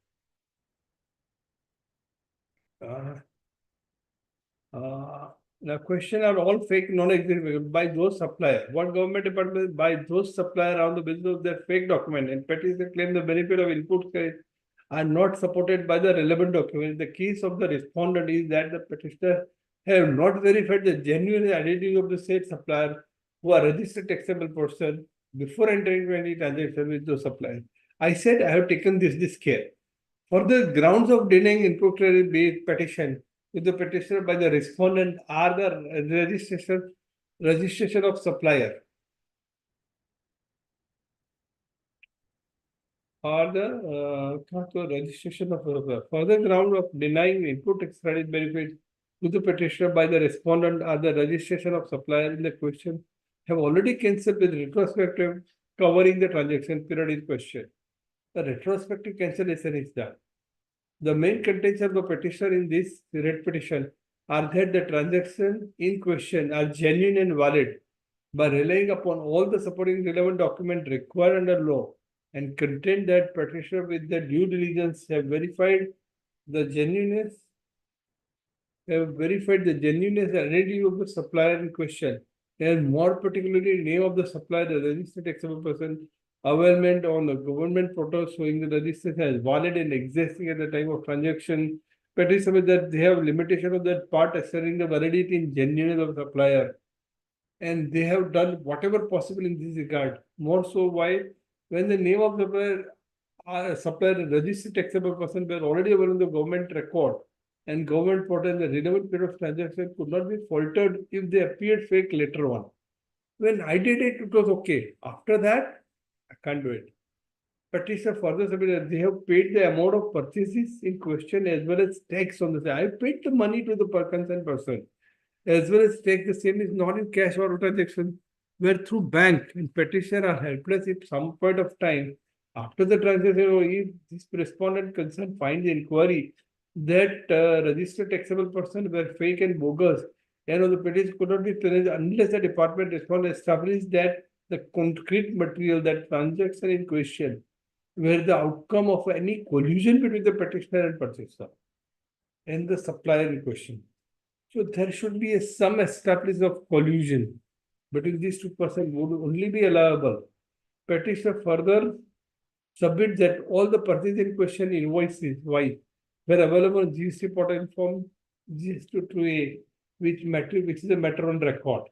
The question are all fake, non-existent by those suppliers. What government department by those suppliers on the basis of their fake document and petitioner claim the benefit of input credit are not supported by the relevant document. The case of the respondent is that the petitioner have not verified the genuine identity of the said supplier who are registered taxable person before entering into any transaction with those suppliers. I said I have taken this care. For the grounds of denying input credit based petition with the petitioner by the respondent are the registration of supplier or the registration of for the ground of denying input tax credit benefit to the petitioner by the respondent are the registration of supplier in the question have already cancelled with retrospective covering the transaction period in question. The retrospective cancellation is done. The main contention of the petitioner in this writ petition are that the transactions in question are genuine and valid by relying upon all the supporting relevant documents required under law and contend that petitioner with the due diligence have verified the genuineness and identity of the supplier in question, and more particularly name of the supplier, the registered taxable person, availment on the government portal showing that the registration is valid and existing at the time of transaction. Petitioner that they have limitation of that part asserting the validity and genuineness of the supplier. And they have done whatever possible in this regard. More so, why? When the name of the supplier registered taxable person were already available in the government record, and government portal and the relevant period of transaction could not be faltered if they appeared fake later on. When I did it, it was okay. After that, I can't do it. Petitioner further submitted that they have paid the amount of purchases in question as well as tax on the. I paid the money to the concerned person as well as tax. The same is not in cash or transaction, where through bank and petitioner are helpless if some point of time after the transaction or if this respondent concerned finds the inquiry that registered taxable person were fake and bogus, and the petition could not be challenged unless the department response established that the concrete material, that transaction in question, were the outcome of any collusion between the petitioner and purchaser and the supplier in question. So there should be some establishment of collusion between these two persons would only be allowable. Petitioner further submit that all the purchase in question invoices were available on GST portal form GST2A, which is a matter on record.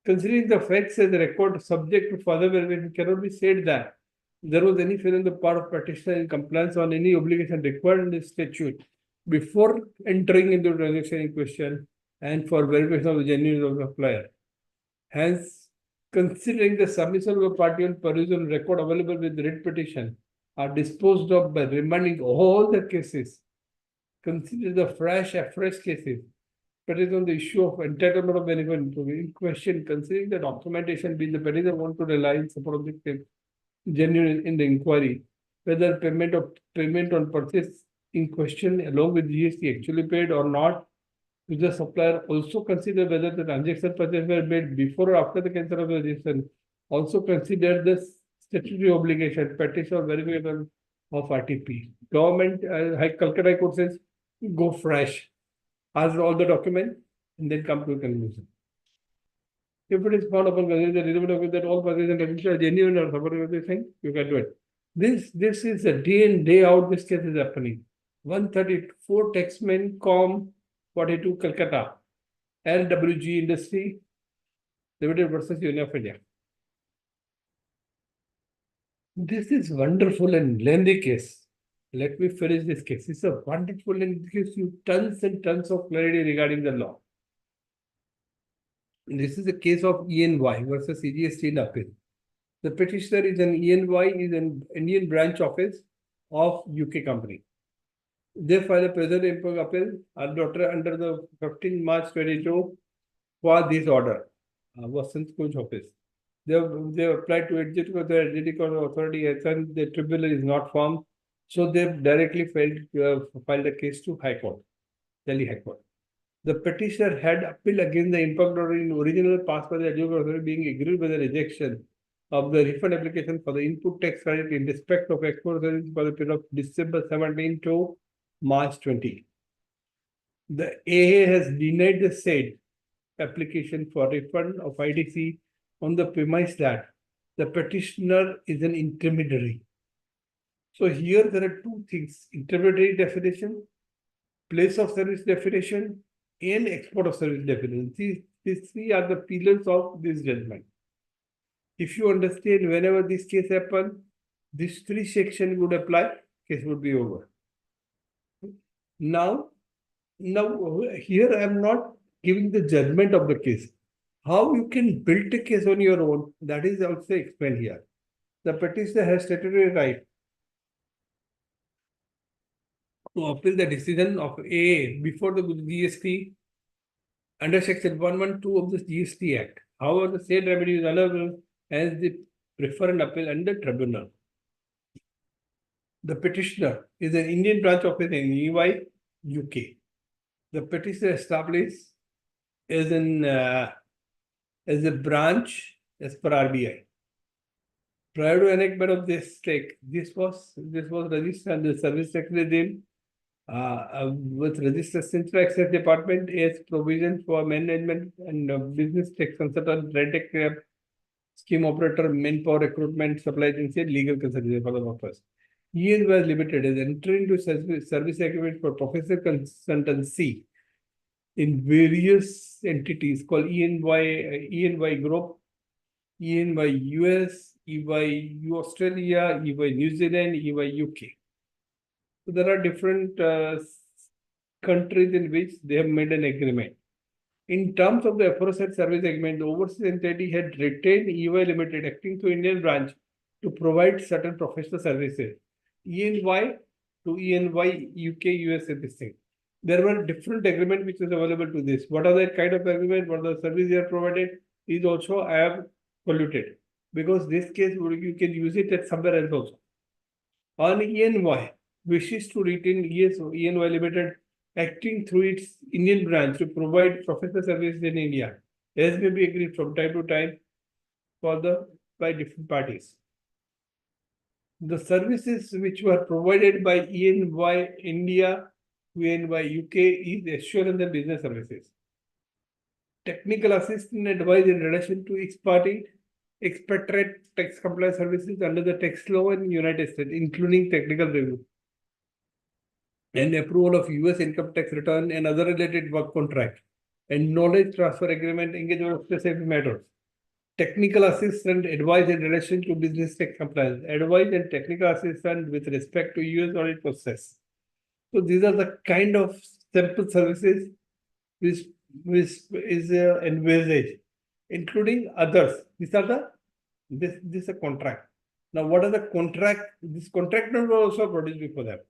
Considering the facts as a record subject to further verification, cannot be said that there was any failure on the part of petitioner in compliance on any obligation required in the statute before entering into the transaction in question and for verification of the genuineness of the supplier. Hence, considering the submission of a party on perusal record available with writ petition are disposed of by remanding all the cases, consider the afresh cases, petition on the issue of entitlement of benefit in question, considering the documentation being the petitioner want to rely in support of the claim, genuine in the inquiry, whether payment on purchase in question along with GST actually paid or not. To the supplier also consider whether the transaction purchase were made before or after the cancel of the registration. Also consider the statutory obligation, petition or verification of RTP. Government, Calcutta High Court says, go fresh, ask all the documents, and then come to a conclusion. If it is found upon the relevant document that all purchases and register are genuine or supporting of this thing, you can do it. This is a day in, day out, this case is happening. 134 taxmen, com 42 Calcutta, LWG Industry Limited versus Union of India. This is wonderful and lengthy case. Let me finish this case. It's a wonderful and gives you tons and tons of clarity regarding the law. This is a case of ENY versus CGST in appeal. The petitioner is an ENY, is an Indian branch office of UK company. They filed a present appeal under the 15 March 22 for this order. Wasn't Coach office. They applied to adjudicate the adjudicatory authority as the tribunal is not formed. So they directly filed a case to High Court, Delhi High Court. The petitioner had appealed against the impact order in original passed by the adjudicatory authority being agreed with the rejection of the refund application for the input tax credit in respect of export service for the period of December 17 to March 20. The AA has denied the said application for refund of IDC on the premise that the petitioner is an intermediary. So here there are two things: intermediary definition, place of service definition, and export of service definition. These three are the pillars of this judgment. If you understand, whenever this case happens, these three sections would apply, case would be over. Now here I am not giving the judgment of the case. How you can build a case on your own, that is also explained here. The petitioner has statutory right to appeal the decision of AA before the GST under section 112 of the GST Act. However, the said remedy is allowable as the preferred appeal under tribunal. The petitioner is an Indian branch office in EY, UK. The petitioner established is in as a branch as per RBI. Prior to enactment of this was registered under the service tax regime with registered Central Excise Department as provisions for management and business tax consultant, red tax scheme operator, manpower recruitment, supply agency, and legal consultancy for the purpose. EY Limited is entering into service agreement for professional consultancy in various entities called EY Group, EY US, EY Australia, EY New Zealand, EY UK. So there are different countries in which they have made an agreement. In terms of the aforesaid service agreement, the overseas entity had retained EY Limited acting through Indian branch to provide certain professional services. EY to EY UK USA this thing. There were different agreements which is available to this. What are the kind of agreement? What are the service they are provided? Is also I have polluted because this case you can use it at somewhere else also. On EY wishes to retain EY Limited acting through its Indian branch to provide professional services in India, as may be agreed from time to time by different parties. The services which were provided by EY India to EY UK is assurance and business services. Technical assistance and advice in relation to expatriate tax compliance services under the tax law in the United States, including technical review and approval of US income tax return and other related work contract and knowledge transfer agreement engagement of specific matters. Technical assistance advice in relation to business tax compliance, advice and technical assistance with respect to US audit process. So these are the kind of simple services which is envisaged, including others. These are this is a contract. Now, what are the contract? This contract number also produced before that.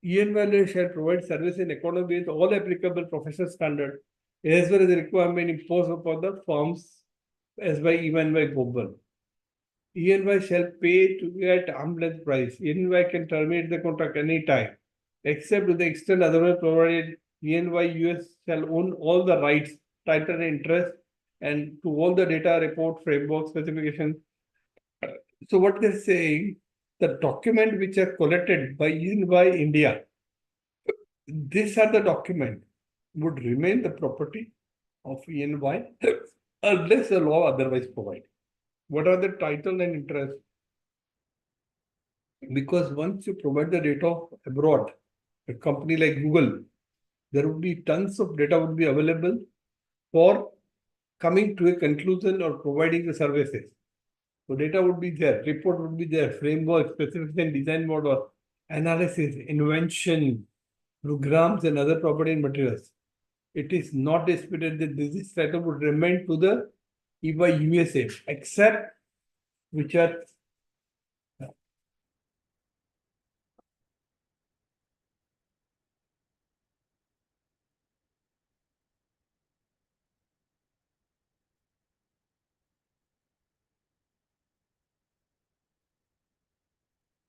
EY shall provide service in accordance with all applicable professional standards as well as the requirement imposed upon the firms as by EY Global. EY shall pay to at arm's length price. EY can terminate the contract any time, except to the extent otherwise provided. EY US shall own all the rights, title, and interest, and to all the data, report, framework, specification. So what they're saying, the document which are collected by EY India, these are the document would remain the property of EY unless the law otherwise provide. What are the title and interest? Because once you provide the data abroad, a company like Google, there would be tons of data would be available for coming to a conclusion or providing the services. So data would be there, report would be there, framework, specification, design model, analysis, invention, programs, and other property and materials. It is not disputed that this data would remain to the EY USA, except which are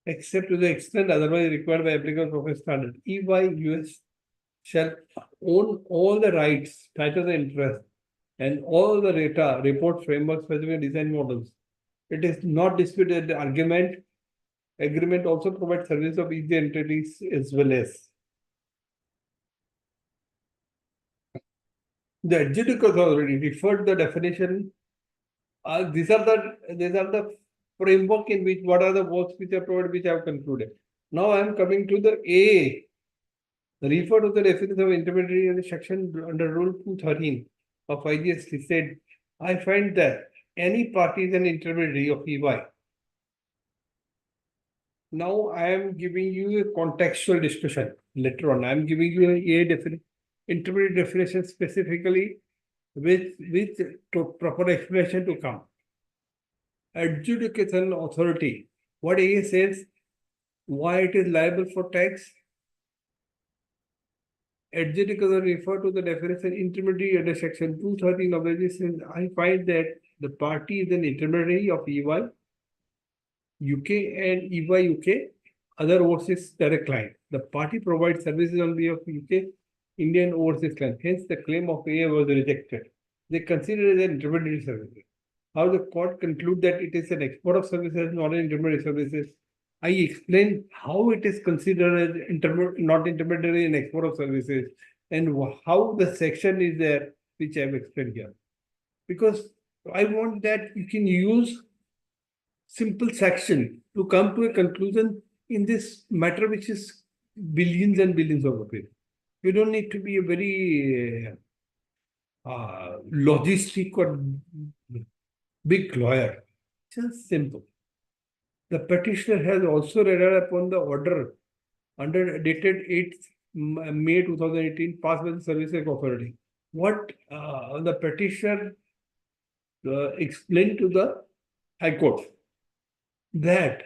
except to the extent otherwise required by applicable professional standard. EY US shall own all the rights, title and interest, and all the data, report, framework, specific design models. It is not disputed the agreement also provides service of each entities as well as the adjudicator authority referred the definition. These are the framework in which what are the works which are provided, which I have concluded. Now I am coming to the A. Refer to the definition of intermediary in the section under Rule 213 of IGST said, I find that any party is an intermediary of EY. Now I am giving you a contextual discussion later on. I am giving you a intermediate definition specifically with proper explanation to come. Adjudication authority. What A says, why it is liable for tax. Adjudicator refer to the definition intermediary under section 213 of legislation. I find that the party is an intermediary of EY UK and EY UK other overseas direct client. The party provides services on behalf of UK, Indian overseas client. Hence, the claim of A was rejected. They consider it as an intermediary services. How the court conclude that it is an export of services, not an intermediary services. I explained how it is considered as not intermediary and export of services, and how the section is there, which I have explained here. Because I want that you can use simple section to come to a conclusion in this matter, which is billions and billions of rupees. You don't need to be a very logistic or big lawyer. Just simple. The petitioner has also relied upon the order under dated 8th May 2018 passed by the Services Authority. What the petitioner explained to the High Court that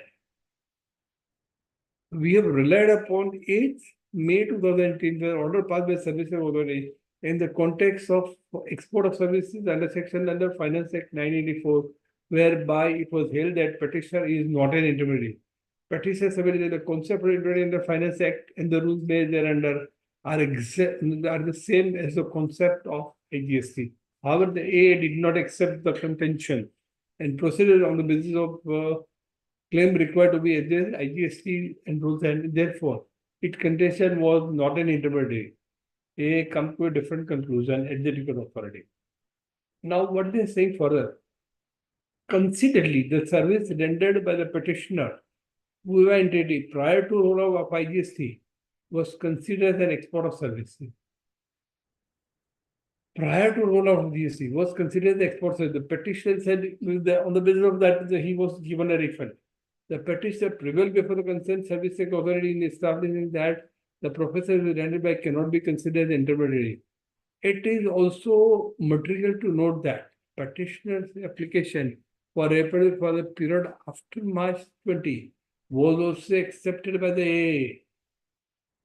we have relied upon 8th May 2018, the order passed by Services Authority in the context of export of services under Section under Finance Act 984, whereby it was held that petitioner is not an intermediary. Petitioner submitted that the concept of intermediary in the Finance Act and the rules based thereunder are the same as the concept of GST. However, the A did not accept the contention and proceeded on the basis of claim required to be addressed IGST and rules, and therefore its contention was not an intermediary. A come to a different conclusion at the Judicial Authority. Now, what they are saying further, considerably the service rendered by the petitioner, who entity prior to rollout of IGST, was considered as an export of services. Prior to rollout of GST, was considered the export service. The petitioner said on the basis of that he was given a refund. The petitioner prevailed before the concerned service authority in establishing that the professor is rendered by cannot be considered as intermediary. It is also material to note that petitioner's application for April for the period after March 20 was also accepted by the AA.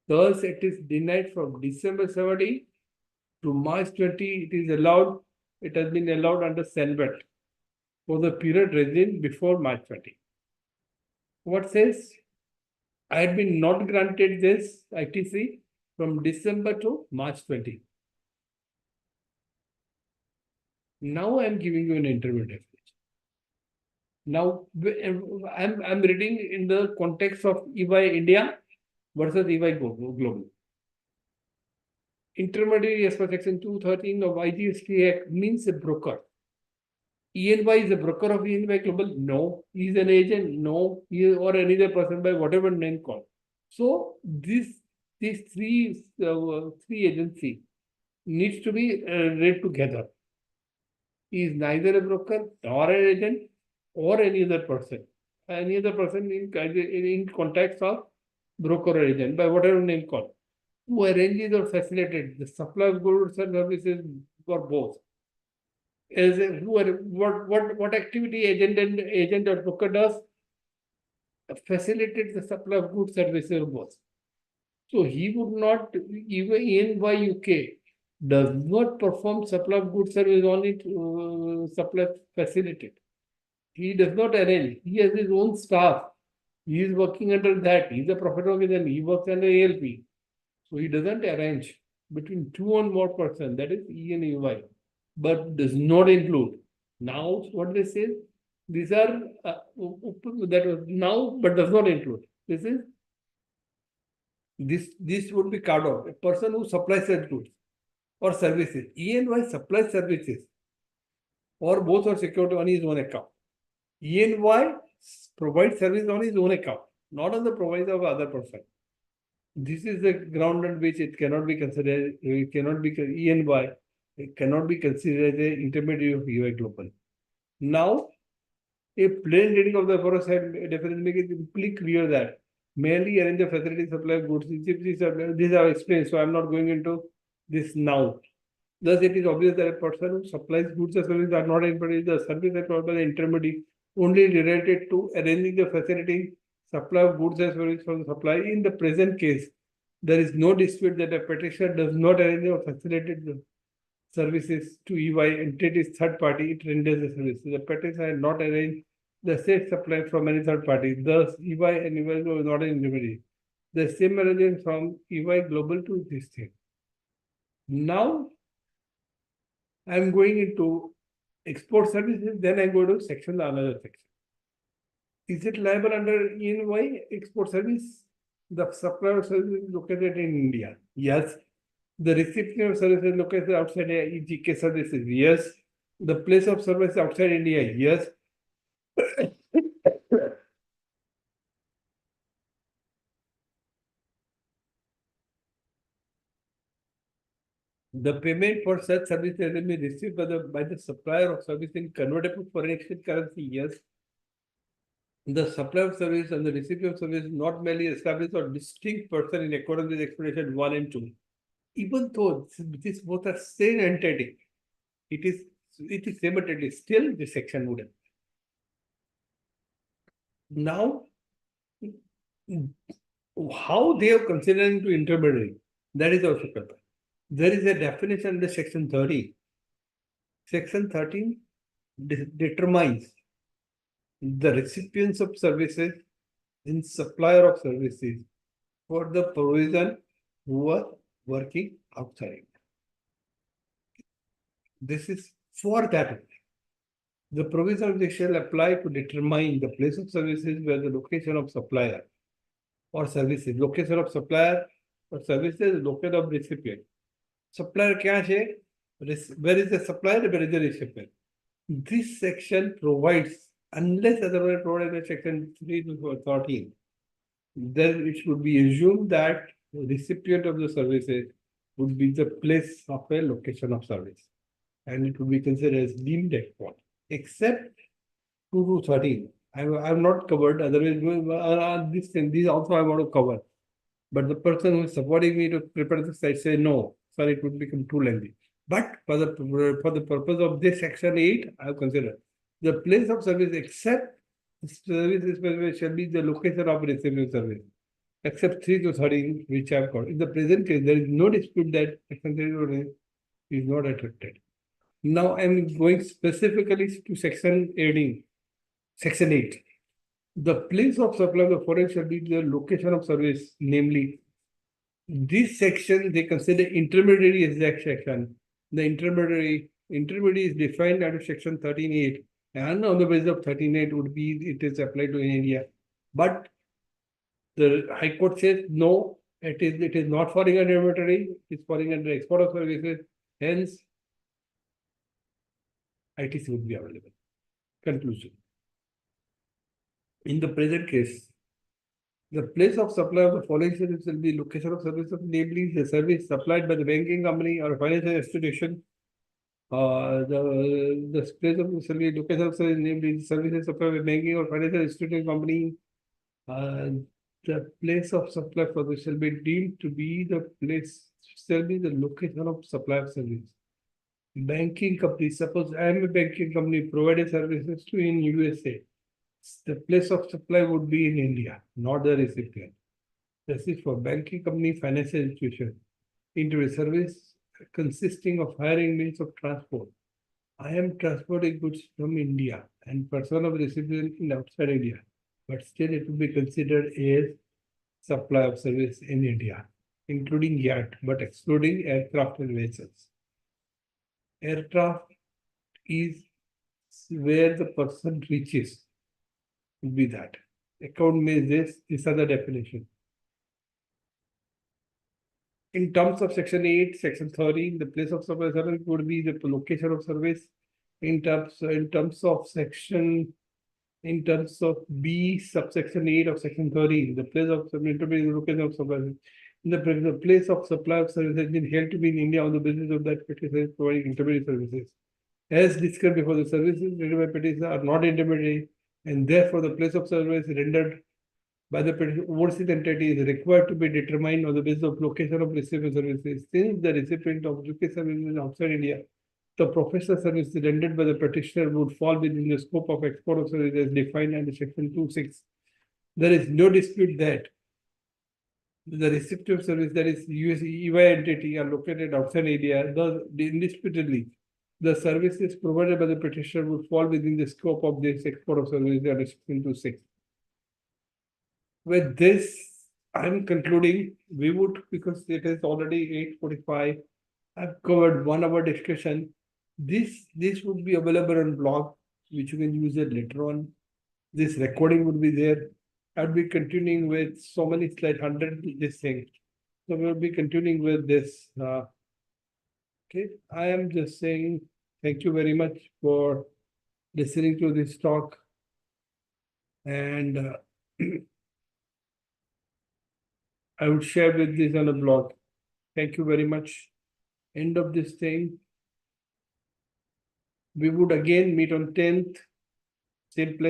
Thus, it is denied from December 17 to March 20. It is allowed. It has been allowed under Senbet for the period resumed before March 20. What says? I had been not granted this ITC from December to March 20. Now I am giving you an intermediate. Now I'm reading in the context of EY India versus EY Global. Intermediary as per section 213 of IGST Act means a broker. ENY is a broker of ENY Global? No. He is an agent? No. He is, or any other person by whatever name called. So these three agencies needs to be read together. He is neither a broker nor an agent or any other person. Any other person in context of broker or agent by whatever name called, who arranges or facilitates the supply of goods and services for both. As what activity agent or broker does? Facilitate the supply of goods, services or both. So he would not, even ENY UK does not perform supply of goods service, only supply facilitate. He does not arrange. He has his own staff. He is working under that. He is a professional organization. He works under ALP. So he doesn't arrange between two or more persons. That is E and EY, but does not include. Now what they say, these are that was now, but does not include. This would be carved out. A person who supplies such goods or services. ENY supplies services or both are secured on his own account. ENY provides service on his own account, not on the provision of other person. This is the ground on which it cannot be considered. It cannot be ENY. It cannot be considered as an intermediary of EY Global. Now, a plain reading of the forest definitely make it simply clear that merely arrange the facility supply of goods. These are explained, so I am not going into this now. Thus, it is obvious that a person who supplies goods or services are not intermediary. The service that provided by the intermediary only related to arranging the facility supply of goods and services from the supply. In the present case, there is no dispute that a petitioner does not arrange or facilitate the services to EY entities third party. It renders the services. The petitioner has not arranged the state supplied from any third party. Thus, EY and EY is not an intermediary. The same arrangement from EY Global to this thing. Now, I'm going into export services, then I go to another section. Is it liable under EY export service? The supplier of service is located in India. Yes. The recipient of service is located outside EGK services. Yes. The place of service outside India. Yes. The payment for such service will be received by the supplier of service in convertible foreign exchange currency. Yes. The supplier of service and the recipient of service not merely established or distinct person in accordance with explanation 1 and 2. Even though these both are same entity, it is same entity, still this section would have. Now, how they are considering to intermediary, that is also covered. There is a definition under section 30. Section 13 determines the recipients of services and supplier of services for the provision who are working outside. This is for that. The provision they shall apply to determine the place of services where the location of supplier or services. Location of supplier or services, location of recipient. Supplier kya hai? Where is the supplier? Where is the recipient? This section provides, unless otherwise provided in section 3 to 13, then it should be assumed that the recipient of the services would be the place of a location of service. And it would be considered as deemed export, except 2 to 13. I have not covered, otherwise these also I want to cover. But the person who is supporting me to prepare the slide say no, sorry, it would become too lengthy. But for the purpose of this section 8, I have considered the place of service except service shall be the location of receiving service, except 3 to 13, which I have got. In the present case, there is no dispute that section 3 is not attracted. Now I am going specifically to section 18, section 8. The place of supply of the foreign shall be the location of service, namely, this section they consider intermediary as that section. The intermediary is defined under section 13.8, and on the basis of 13.8 would be it is applied to India. But the High Court says no, it is not falling under intermediary, it is falling under export of services. Hence, ITC would be available. Conclusion. In the present case, the place of supply of the following service will be location of service, namely the service supplied by the banking company or financial institution. The place of the service, location of service, namely the services supplied by banking or financial institution company. The place of supply for this shall be deemed to be the place, shall be the location of supply of service. Banking company, suppose I am a banking company providing services to in USA. The place of supply would be in India, not the recipient. This is for banking company, financial institution, into a service consisting of hiring means of transport. I am transporting goods from India and person of recipient in outside India, but still it will be considered as supply of service in India, including yacht, but excluding aircraft and vessels. Aircraft is where the person reaches. Would be that. Account means these are the definition. In terms of section 8, section 13, the place of supply service would be the location of service. In terms of B subsection 8 of section 13, the place of intermediate location of supply. In the place of supply of service has been held to be in India on the basis of that petitioner is providing intermediate services. As discussed before, the services rendered by petitioner are not intermediary, and therefore the place of service rendered by the overseas entity is required to be determined on the basis of location of receiving services. Since the recipient of UK services is outside India, the professional service rendered by the petitioner would fall within the scope of export of services as defined under section 2.6. There is no dispute that the recipient of service, that is US EY entity, are located outside India, thus indisputably the services provided by the petitioner would fall within the scope of this export of services under section 2(6). With this, I'm concluding, we would, because it is already 8:45, I've covered 1 hour discussion. This would be available on blog, which you can use it later on. This recording would be there. I'd be continuing with so many slides, 100 this thing. So we'll be continuing with this. Okay, I am just saying thank you very much for listening to this talk. And I would share with this on a blog. Thank you very much. End of this thing. We would again meet on 10th, same place.